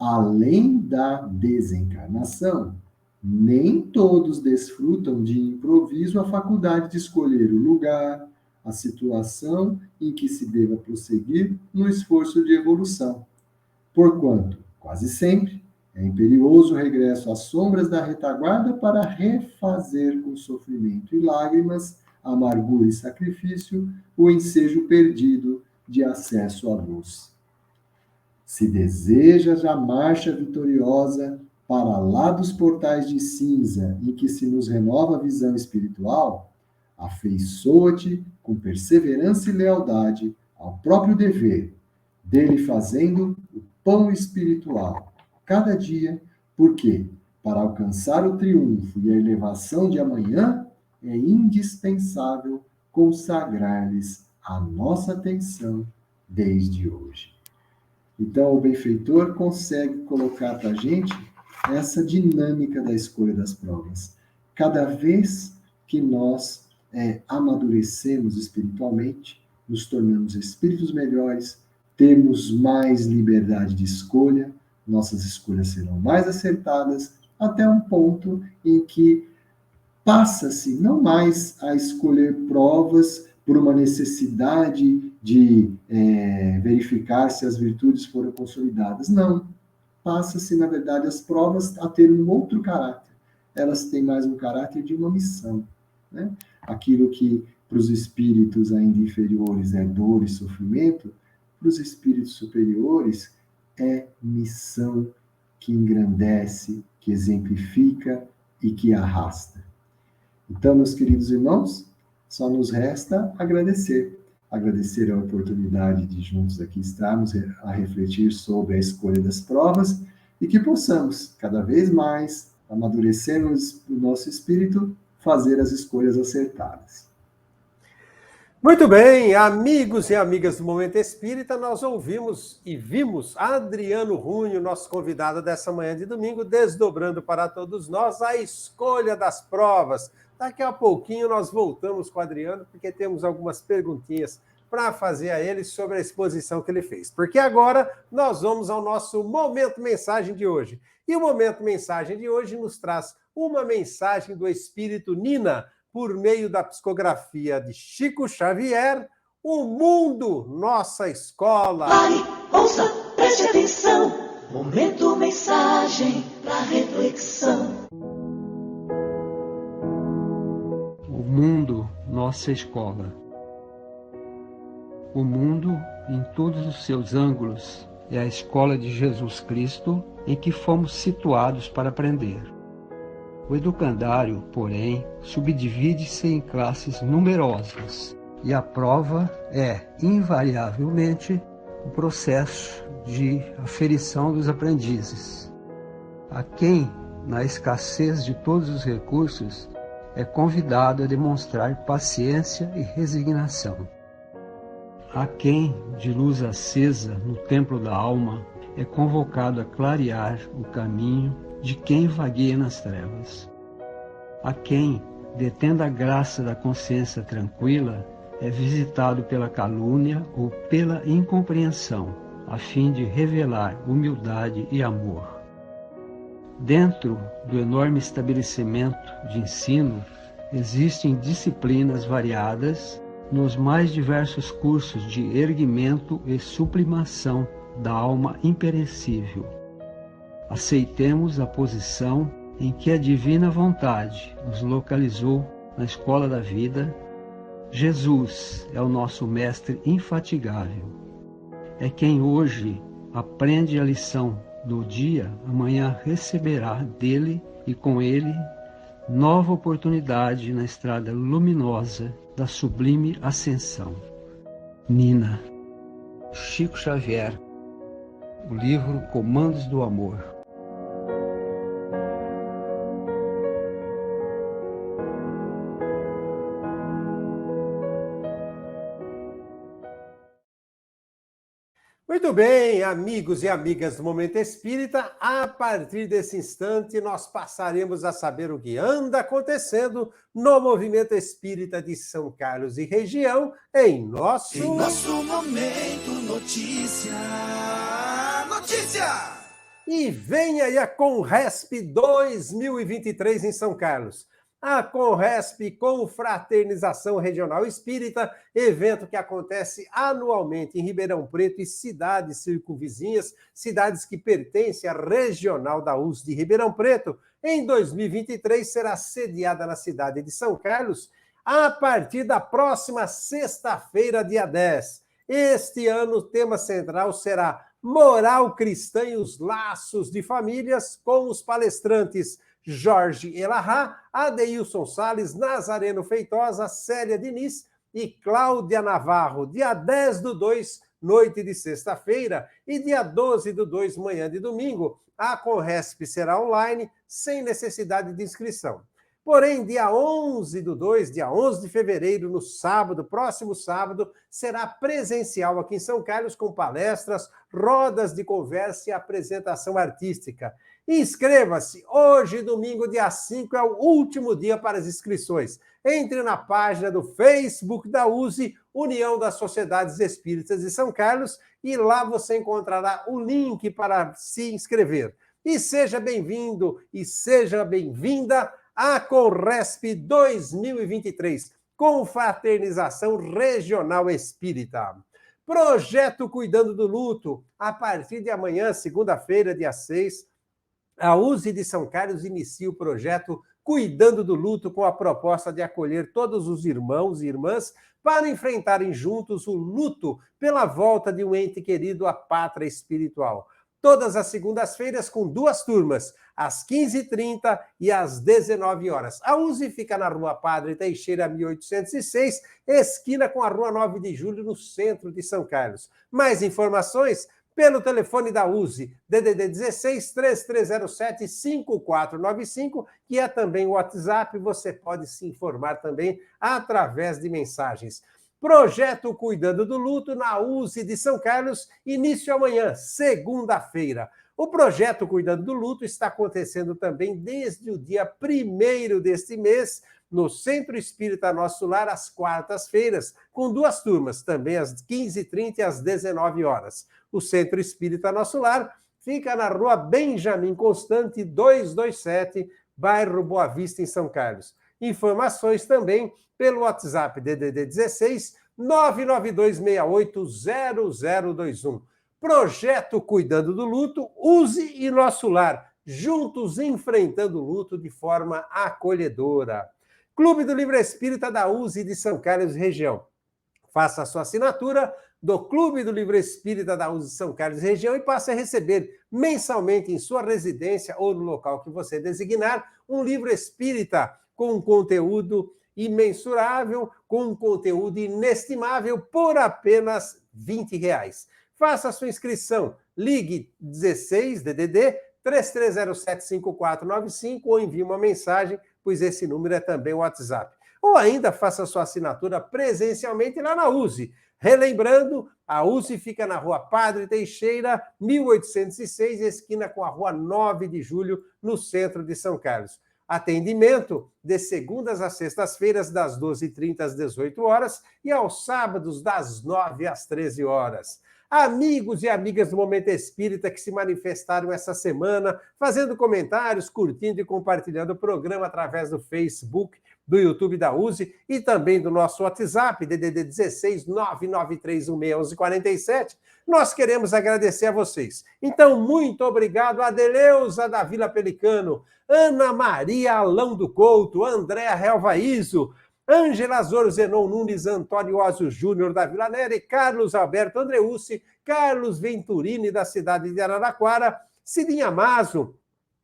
além da desencarnação, nem todos desfrutam de improviso a faculdade de escolher o lugar, a situação em que se deva prosseguir no esforço de evolução. Porquanto, quase sempre, é imperioso o regresso às sombras da retaguarda para refazer com sofrimento e lágrimas, amargura e sacrifício o ensejo perdido de acesso à luz. Se desejas a marcha vitoriosa para lá dos portais de cinza em que se nos renova a visão espiritual, afeiçoa-te com perseverança e lealdade ao próprio dever, dele fazendo o pão espiritual, cada dia, porque, para alcançar o triunfo e a elevação de amanhã, é indispensável consagrar-lhes a nossa atenção desde hoje. Então, o benfeitor consegue colocar para a gente essa dinâmica da escolha das provas. Cada vez que nós amadurecemos espiritualmente, nos tornamos espíritos melhores, temos mais liberdade de escolha, nossas escolhas serão mais acertadas, até um ponto em que passa-se não mais a escolher provas por uma necessidade de verificar se as virtudes foram consolidadas. Não. Passa-se, na verdade, as provas a ter um outro caráter. Elas têm mais um caráter de uma missão, né? Aquilo que para os espíritos ainda inferiores é dor e sofrimento, para os espíritos superiores é missão que engrandece, que exemplifica e que arrasta. Então, meus queridos irmãos, só nos resta agradecer. Agradecer a oportunidade de juntos aqui estarmos a refletir sobre a escolha das provas e que possamos, cada vez mais, amadurecermos o nosso espírito, fazer as escolhas acertadas. Muito bem, amigos e amigas do Momento Espírita, nós ouvimos e vimos Adriano Runho, nosso convidado dessa manhã de domingo, desdobrando para todos nós a escolha das provas. Daqui a pouquinho nós voltamos com o Adriano, porque temos algumas perguntinhas para fazer a ele sobre a exposição que ele fez. Porque agora nós vamos ao nosso Momento Mensagem de hoje. E o Momento Mensagem de hoje nos traz uma mensagem do Espírito Nina, por meio da psicografia de Chico Xavier, O Mundo, Nossa Escola. Pare, ouça, preste atenção. Momento Mensagem para reflexão. O mundo, nossa escola. O mundo, em todos os seus ângulos, é a escola de Jesus Cristo em que fomos situados para aprender. O educandário, porém, subdivide-se em classes numerosas e a prova é, invariavelmente, o processo de aferição dos aprendizes. A quem, na escassez de todos os recursos, é convidado a demonstrar paciência e resignação. A quem, de luz acesa no templo da alma, é convocado a clarear o caminho de quem vagueia nas trevas. A quem, detendo a graça da consciência tranquila, é visitado pela calúnia ou pela incompreensão, a fim de revelar humildade e amor. Dentro do enorme estabelecimento de ensino, existem disciplinas variadas nos mais diversos cursos de erguimento e sublimação da alma imperecível. Aceitemos a posição em que a divina vontade nos localizou na escola da vida, Jesus é o nosso mestre infatigável. É quem hoje aprende a lição do dia, amanhã receberá dele e com ele nova oportunidade na estrada luminosa da sublime ascensão. Nina. Chico Xavier. O livro Comandos do Amor. Muito bem, amigos e amigas do Momento Espírita, a partir desse instante nós passaremos a saber o que anda acontecendo no Movimento Espírita de São Carlos e região em nosso Momento Notícia. Notícia! E vem aí a Conresp 2023 em São Carlos. A Conresp, Confraternização Regional Espírita, evento que acontece anualmente em Ribeirão Preto e cidades circunvizinhas, cidades que pertencem à Regional da USP de Ribeirão Preto. Em 2023 será sediada na cidade de São Carlos a partir da próxima sexta-feira, dia 10. Este ano o tema central será Moral Cristã e os Laços de Famílias, com os palestrantes Jorge Elahá, Adeilson Salles, Nazareno Feitosa, Célia Diniz e Cláudia Navarro, dia 10/2, noite de sexta-feira, e dia 12/2, manhã de domingo. A Conresp será online, sem necessidade de inscrição. Porém, dia 11/2, dia 11 de fevereiro, no sábado, próximo sábado, será presencial aqui em São Carlos, com palestras, rodas de conversa e apresentação artística. Inscreva-se! Hoje, domingo, dia 5, é o último dia para as inscrições. Entre na página do Facebook da USE, União das Sociedades Espíritas de São Carlos, e lá você encontrará o link para se inscrever. E seja bem-vindo e seja bem-vinda à Conresp 2023, Confraternização Regional Espírita. Projeto Cuidando do Luto. A partir de amanhã, segunda-feira, dia 6, a USE de São Carlos inicia o projeto Cuidando do Luto, com a proposta de acolher todos os irmãos e irmãs para enfrentarem juntos o luto pela volta de um ente querido à pátria espiritual. Todas as segundas-feiras, com 2 turmas, às 15h30 e às 19 horas. A USE fica na Rua Padre Teixeira, 1806, esquina com a Rua 9 de Julho, no centro de São Carlos. Mais informações pelo telefone da USE, DDD 16 3307 5495, que é também o WhatsApp. Você pode se informar também através de mensagens. Projeto Cuidando do Luto na USE de São Carlos, início amanhã, segunda-feira. O projeto Cuidando do Luto está acontecendo também desde o dia 1º deste mês, no Centro Espírita Nosso Lar, às quartas-feiras, com 2 turmas, também às 15h30 e às 19 horas. O Centro Espírita Nosso Lar fica na Rua Benjamin Constante, 227, bairro Boa Vista, em São Carlos. Informações também pelo WhatsApp DDD 16 992680021. Projeto Cuidando do Luto, USE e Nosso Lar, juntos enfrentando o luto de forma acolhedora. Clube do Livro Espírita da USE de São Carlos região. Faça a sua assinatura do Clube do Livro Espírita da USE de São Carlos região e passe a receber mensalmente em sua residência ou no local que você designar um livro espírita com um conteúdo imensurável, com um conteúdo inestimável por apenas R$20. Faça a sua inscrição. Ligue 16 DDD 3307-5495 ou envie uma mensagem, pois esse número é também o WhatsApp. Ou ainda faça a sua assinatura presencialmente lá na USE. Relembrando, a USE fica na Rua Padre Teixeira, 1806, esquina com a Rua 9 de Julho, no centro de São Carlos. Atendimento de segundas a sextas-feiras, das 12h30 às 18 horas e aos sábados, das 9 às 13 horas. Amigos e amigas do Momento Espírita que se manifestaram essa semana, fazendo comentários, curtindo e compartilhando o programa através do Facebook, do YouTube da USE e também do nosso WhatsApp, DDD 16 993161147. nós queremos agradecer a vocês. Então, muito obrigado a Adeleuza da Vila Pelicano, Ana Maria Alão do Couto, Andréa Helvaiso, Ângela Zoro Zenon Nunes, Antônio Ósio Júnior da Vila Neri, Carlos Alberto Andreucci, Carlos Venturini da cidade de Araraquara, Cidinha Mazo,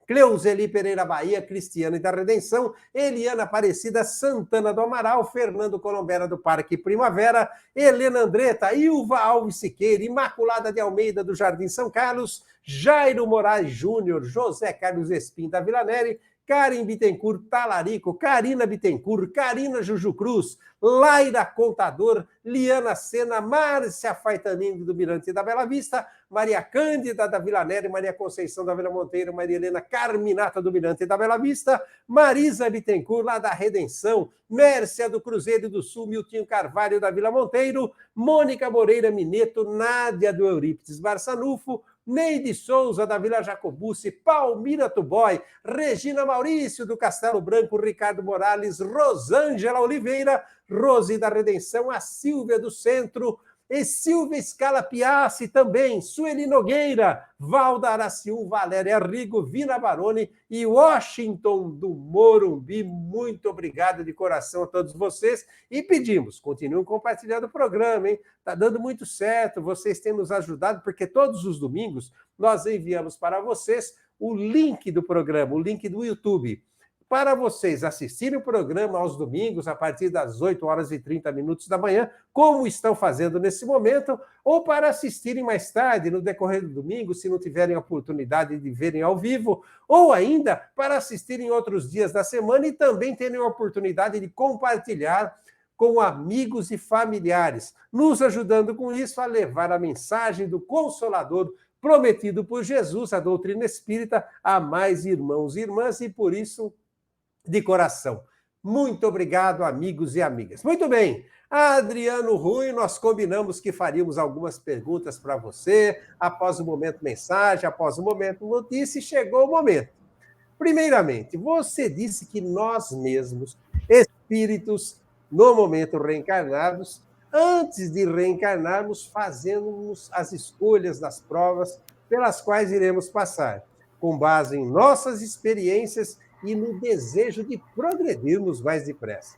Cleuzeli Pereira Bahia, Cristiane da Redenção, Eliana Aparecida Santana do Amaral, Fernando Colombera do Parque Primavera, Helena Andretta, Ilva Alves Siqueira, Imaculada de Almeida do Jardim São Carlos, Jairo Moraes Júnior, José Carlos Espim da Vila Neri, Karen Bittencourt Talarico, Karina Bittencourt, Karina Juju Cruz, Laira Contador, Liana Sena, Márcia Faitanin do Mirante da Bela Vista, Maria Cândida da Vila Neri, Maria Conceição da Vila Monteiro, Maria Helena Carminata do Mirante da Bela Vista, Marisa Bittencourt, lá da Redenção, Mércia do Cruzeiro do Sul, Miltinho Carvalho da Vila Monteiro, Mônica Moreira Mineto, Nádia do Eurípides Barçanufo, Neide Souza, da Vila Jacobucci, Palmira Tuboy, Regina Maurício, do Castelo Branco, Ricardo Morales, Rosângela Oliveira, Rose da Redenção, a Silvia do Centro, e Silvia Scala Piassi também, Sueli Nogueira, Valda Araciú, Valéria Rigo, Vina Baroni e Washington do Morumbi. Muito obrigado de coração a todos vocês e pedimos, continuem compartilhando o programa, hein? Está dando muito certo, vocês têm nos ajudado, porque todos os domingos nós enviamos para vocês o link do programa, o link do YouTube, para vocês assistirem o programa aos domingos, a partir das 8h30 da manhã, como estão fazendo nesse momento, ou para assistirem mais tarde, no decorrer do domingo, se não tiverem a oportunidade de verem ao vivo, ou ainda para assistirem outros dias da semana e também terem a oportunidade de compartilhar com amigos e familiares, nos ajudando com isso a levar a mensagem do Consolador prometido por Jesus, a doutrina espírita, a mais irmãos e irmãs, e por isso, de coração. Muito obrigado, amigos e amigas. Muito bem, Adriano Rui, nós combinamos que faríamos algumas perguntas para você, após o momento mensagem, após o momento notícia, e chegou o momento. Primeiramente, você disse que nós mesmos, espíritos, no momento reencarnados, antes de reencarnarmos, fazemos as escolhas das provas pelas quais iremos passar, com base em nossas experiências e no desejo de progredirmos mais depressa.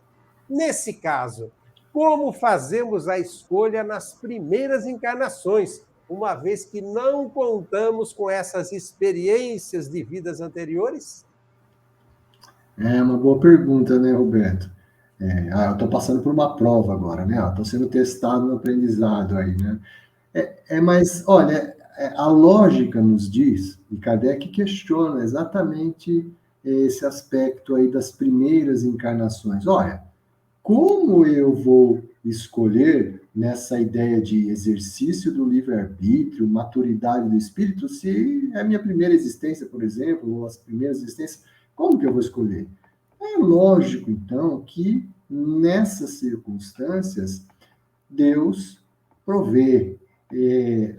Nesse caso, como fazemos a escolha nas primeiras encarnações, uma vez que não contamos com essas experiências de vidas anteriores? É uma boa pergunta, né, Roberto? Eu estou passando por uma prova agora, né? Estou sendo testado no aprendizado aí, né? Mas, olha, a lógica nos diz, e Kardec questiona exatamente esse aspecto aí das primeiras encarnações. Olha, como eu vou escolher nessa ideia de exercício do livre-arbítrio, maturidade do espírito, se é a minha primeira existência, por exemplo, ou as primeiras existências, como que eu vou escolher? É lógico, então, que nessas circunstâncias, Deus provê.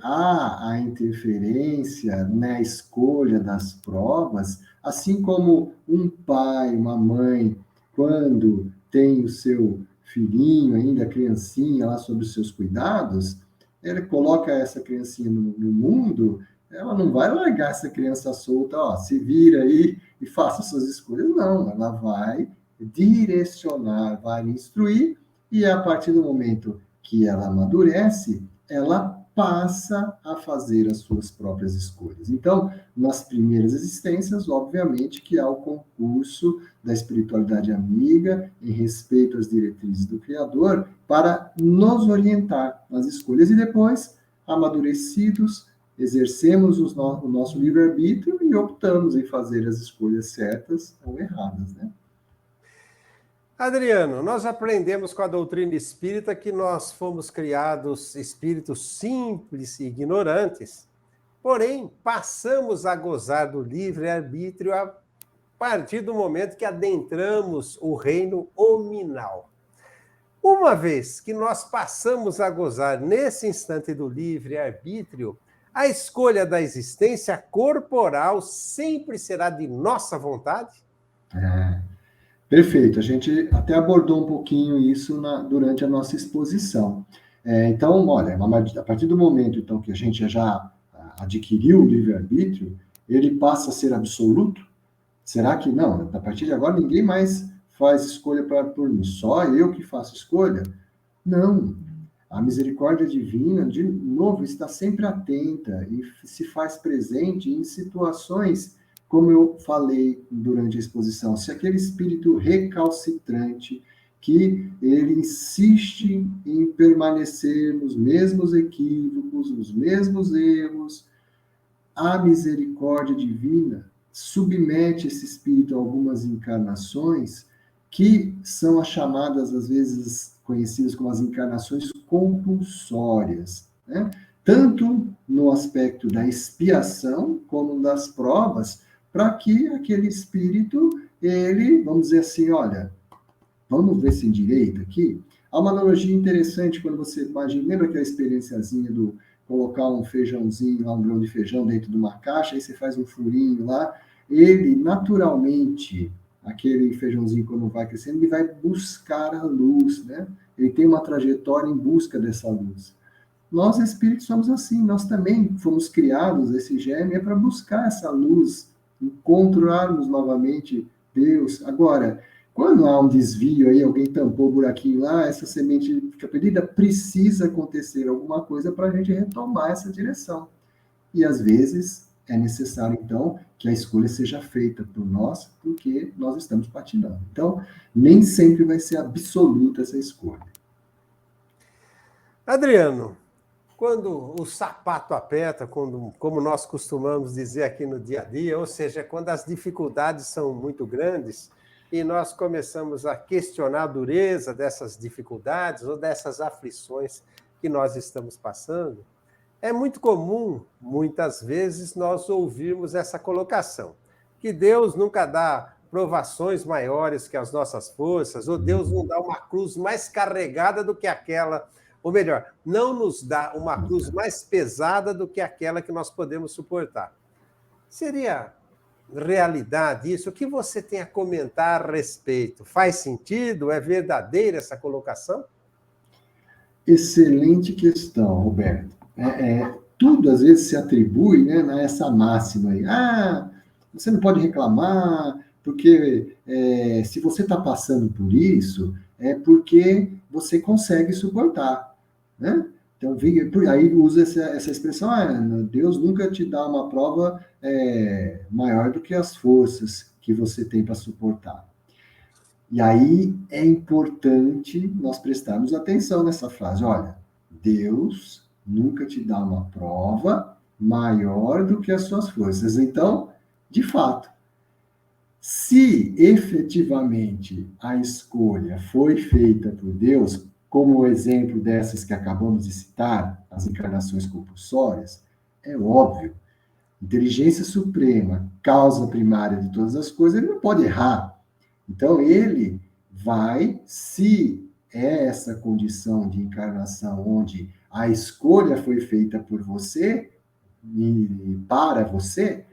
Há a interferência na escolha das provas, assim como um pai, uma mãe, quando tem o seu filhinho, ainda criancinha, lá sob os seus cuidados, ele coloca essa criancinha no mundo, ela não vai largar essa criança solta, ó, se vira aí e faça suas escolhas. Não, ela vai direcionar, vai instruir, e a partir do momento que ela amadurece, ela passa a fazer as suas próprias escolhas. Então, nas primeiras existências, obviamente que há o concurso da espiritualidade amiga, em respeito às diretrizes do Criador, para nos orientar nas escolhas, e depois, amadurecidos, exercemos o nosso livre-arbítrio e optamos em fazer as escolhas certas ou erradas, né? Adriano, nós aprendemos com a doutrina espírita que nós fomos criados espíritos simples e ignorantes, porém, passamos a gozar do livre-arbítrio a partir do momento que adentramos o reino hominal. Uma vez que nós passamos a gozar nesse instante do livre-arbítrio, a escolha da existência corporal sempre será de nossa vontade? Perfeito, a gente até abordou um pouquinho isso durante a nossa exposição. Então, olha, a partir do momento então, que a gente já adquiriu o livre-arbítrio, ele passa a ser absoluto? Será que não? A partir de agora, ninguém mais faz escolha por mim, só eu que faço escolha? Não. A misericórdia divina, de novo, está sempre atenta e se faz presente em situações, como eu falei durante a exposição, se aquele espírito recalcitrante, que ele insiste em permanecer nos mesmos equívocos, nos mesmos erros, a misericórdia divina submete esse espírito a algumas encarnações que são as chamadas, às vezes, conhecidas como as encarnações compulsórias, né? Tanto no aspecto da expiação, como das provas, para que aquele espírito, ele, vamos dizer assim, olha, vamos ver se endireita aqui. Há uma analogia interessante quando você imagina, lembra aquela experienciazinha do colocar um feijãozinho, lá, um grão de feijão dentro de uma caixa, aí você faz um furinho lá, ele naturalmente, aquele feijãozinho quando vai crescendo, ele vai buscar a luz, né? Ele tem uma trajetória em busca dessa luz. Nós, espíritos, somos assim, nós também fomos criados, esse germe é para buscar essa luz, encontrarmos novamente Deus. Agora, quando há um desvio aí, alguém tampou o buraquinho lá, essa semente fica perdida, precisa acontecer alguma coisa para a gente retomar essa direção. E às vezes é necessário, então, que a escolha seja feita por nós, porque nós estamos patinando. Então, nem sempre vai ser absoluta essa escolha. Adriano, quando o sapato aperta, como nós costumamos dizer aqui no dia a dia, ou seja, quando as dificuldades são muito grandes e nós começamos a questionar a dureza dessas dificuldades ou dessas aflições que nós estamos passando, é muito comum, muitas vezes, nós ouvirmos essa colocação, que Deus nunca dá provações maiores que as nossas forças, ou Deus não dá uma cruz mais carregada do que aquela, ou melhor, não nos dá uma cruz mais pesada do que aquela que nós podemos suportar. Seria realidade isso? O que você tem a comentar a respeito? Faz sentido? É verdadeira essa colocação? Excelente questão, Roberto. Tudo às vezes se atribui, né, a essa máxima aí. Ah, você não pode reclamar, porque se você está passando por isso, é porque você consegue suportar, né? Então, aí usa essa expressão, Deus nunca te dá uma prova maior do que as forças que você tem para suportar. E aí é importante nós prestarmos atenção nessa frase. Olha, Deus nunca te dá uma prova maior do que as suas forças. Então, de fato, se efetivamente a escolha foi feita por Deus, como o exemplo dessas que acabamos de citar, as encarnações compulsórias, é óbvio. Inteligência suprema, causa primária de todas as coisas, ele não pode errar. Então, ele vai, se é essa condição de encarnação onde a escolha foi feita por você e para você,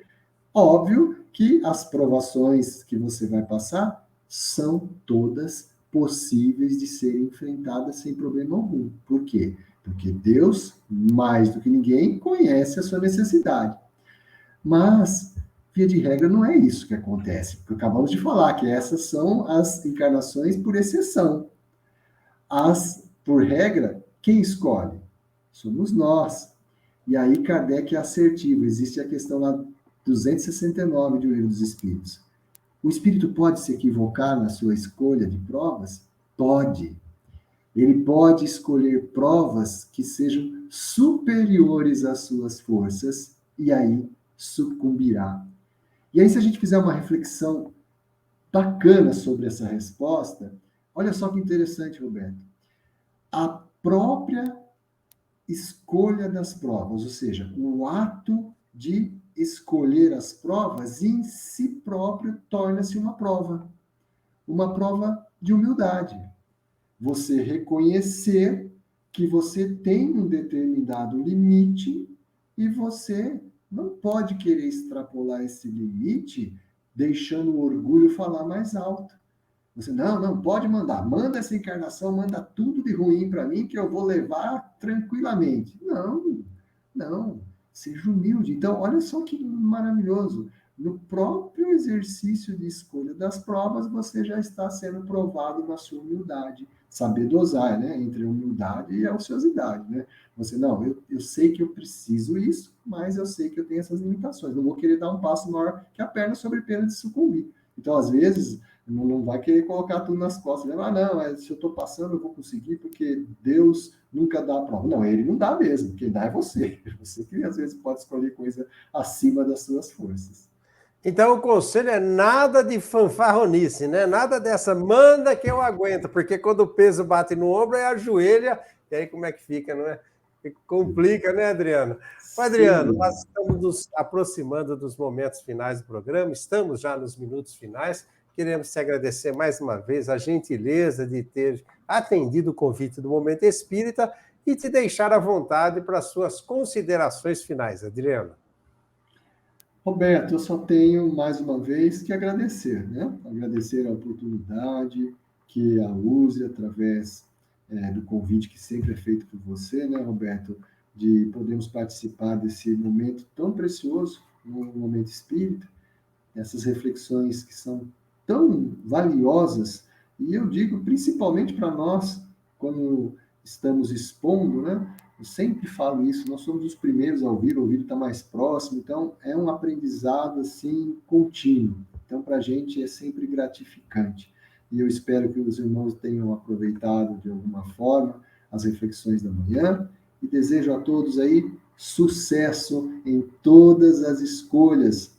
óbvio que as provações que você vai passar são todas possíveis de serem enfrentadas sem problema algum. Por quê? Porque Deus, mais do que ninguém, conhece a sua necessidade. Mas, via de regra, não é isso que acontece. Porque acabamos de falar que essas são as encarnações por exceção. Por regra, quem escolhe? Somos nós. E aí Kardec é assertivo. Existe a questão lá 269 do Livro dos Espíritos. O espírito pode se equivocar na sua escolha de provas? Pode. Ele pode escolher provas que sejam superiores às suas forças e aí sucumbirá. E aí, se a gente fizer uma reflexão bacana sobre essa resposta, olha só que interessante, Roberto. A própria escolha das provas, ou seja, o ato de escolher as provas em si próprio torna-se uma prova de humildade. Você reconhecer que você tem um determinado limite e você não pode querer extrapolar esse limite deixando o orgulho falar mais alto. Você, não, pode mandar. Manda essa encarnação, manda tudo de ruim para mim que eu vou levar tranquilamente. Não. Seja humilde. Então, olha só que maravilhoso. No próprio exercício de escolha das provas, você já está sendo provado na sua humildade. Saber dosar, né? Entre a humildade e a ociosidade, né? Você, não, eu sei que eu preciso isso, mas eu sei que eu tenho essas limitações. Não vou querer dar um passo maior que a perna sobre pena de sucumbir. Então, às vezes, não vai querer colocar tudo nas costas. Né? Não, se eu estou passando, eu vou conseguir, porque Deus nunca dá a prova. Não, ele não dá mesmo. Quem dá é você. Você que, às vezes, pode escolher coisa acima das suas forças. Então, o conselho é nada de fanfarronice, né? Nada dessa, manda que eu aguento, porque quando o peso bate no ombro, é ajoelha, e aí como é que fica, não é? Complica, né, Adriano? Adriano, nós estamos nos aproximando dos momentos finais do programa, estamos já nos minutos finais. Queremos te agradecer mais uma vez a gentileza de ter atendido o convite do Momento Espírita e te deixar à vontade para as suas considerações finais, Adriano. Roberto, eu só tenho mais uma vez que agradecer, né? Agradecer a oportunidade que a use através do convite que sempre é feito por você, né, Roberto, de podermos participar desse momento tão precioso, no Momento Espírita, essas reflexões que são tão valiosas, e eu digo principalmente para nós, quando estamos expondo, né? Eu sempre falo isso, nós somos os primeiros a ouvir, o ouvido está mais próximo, então é um aprendizado assim contínuo. Então, para a gente é sempre gratificante. E eu espero que os irmãos tenham aproveitado de alguma forma as reflexões da manhã e desejo a todos aí sucesso em todas as escolhas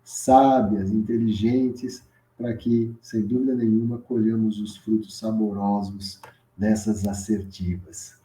sábias, inteligentes, para que, sem dúvida nenhuma, colhamos os frutos saborosos dessas assertivas.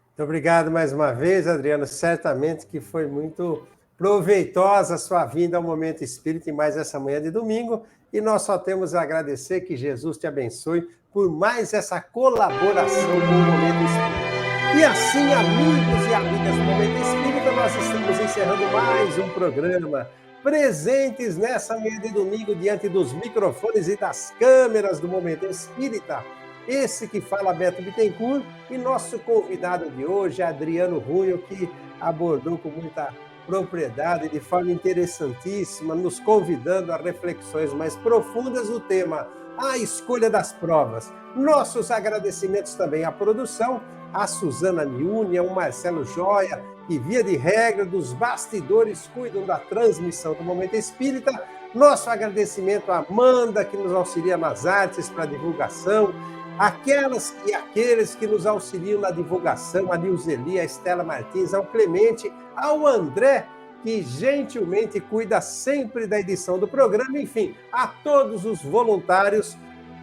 Muito obrigado mais uma vez, Adriano. Certamente que foi muito proveitosa a sua vinda ao Momento Espírita em mais essa manhã de domingo. E nós só temos a agradecer, que Jesus te abençoe por mais essa colaboração com o Momento Espírita. E assim, amigos e amigas do Momento Espírita, nós estamos encerrando mais um programa, presentes nessa manhã de domingo diante dos microfones e das câmeras do Momento Espírita. Esse que fala, Beto Bittencourt, e nosso convidado de hoje, Adriano Runho, que abordou com muita propriedade e de forma interessantíssima, nos convidando a reflexões mais profundas no tema A Escolha das Provas. Nossos agradecimentos também à produção, a Suzana Miune, ao Marcelo Joia, que via de regra dos bastidores cuidam da transmissão do Momento Espírita. Nosso agradecimento à Amanda, que nos auxilia nas artes para divulgação, aquelas e aqueles que nos auxiliam na divulgação, a Nilzeli, a Estela Martins, ao Clemente, ao André, que gentilmente cuida sempre da edição do programa, enfim, a todos os voluntários,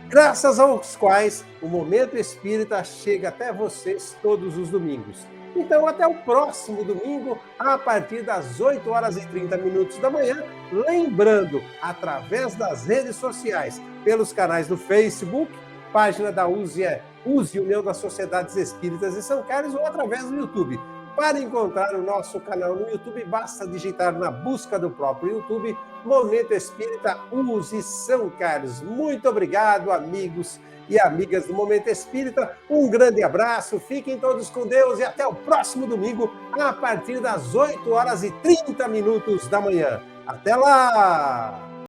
graças aos quais o Momento Espírita chega até vocês todos os domingos. Então, até o próximo domingo, a partir das 8h30 da manhã, lembrando, através das redes sociais, pelos canais do Facebook, página da USE é USE, União das Sociedades Espíritas de São Carlos, ou através do YouTube. Para encontrar o nosso canal no YouTube, basta digitar na busca do próprio YouTube, Momento Espírita USE São Carlos. Muito obrigado, amigos e amigas do Momento Espírita. Um grande abraço, fiquem todos com Deus e até o próximo domingo, a partir das 8h30 da manhã. Até lá!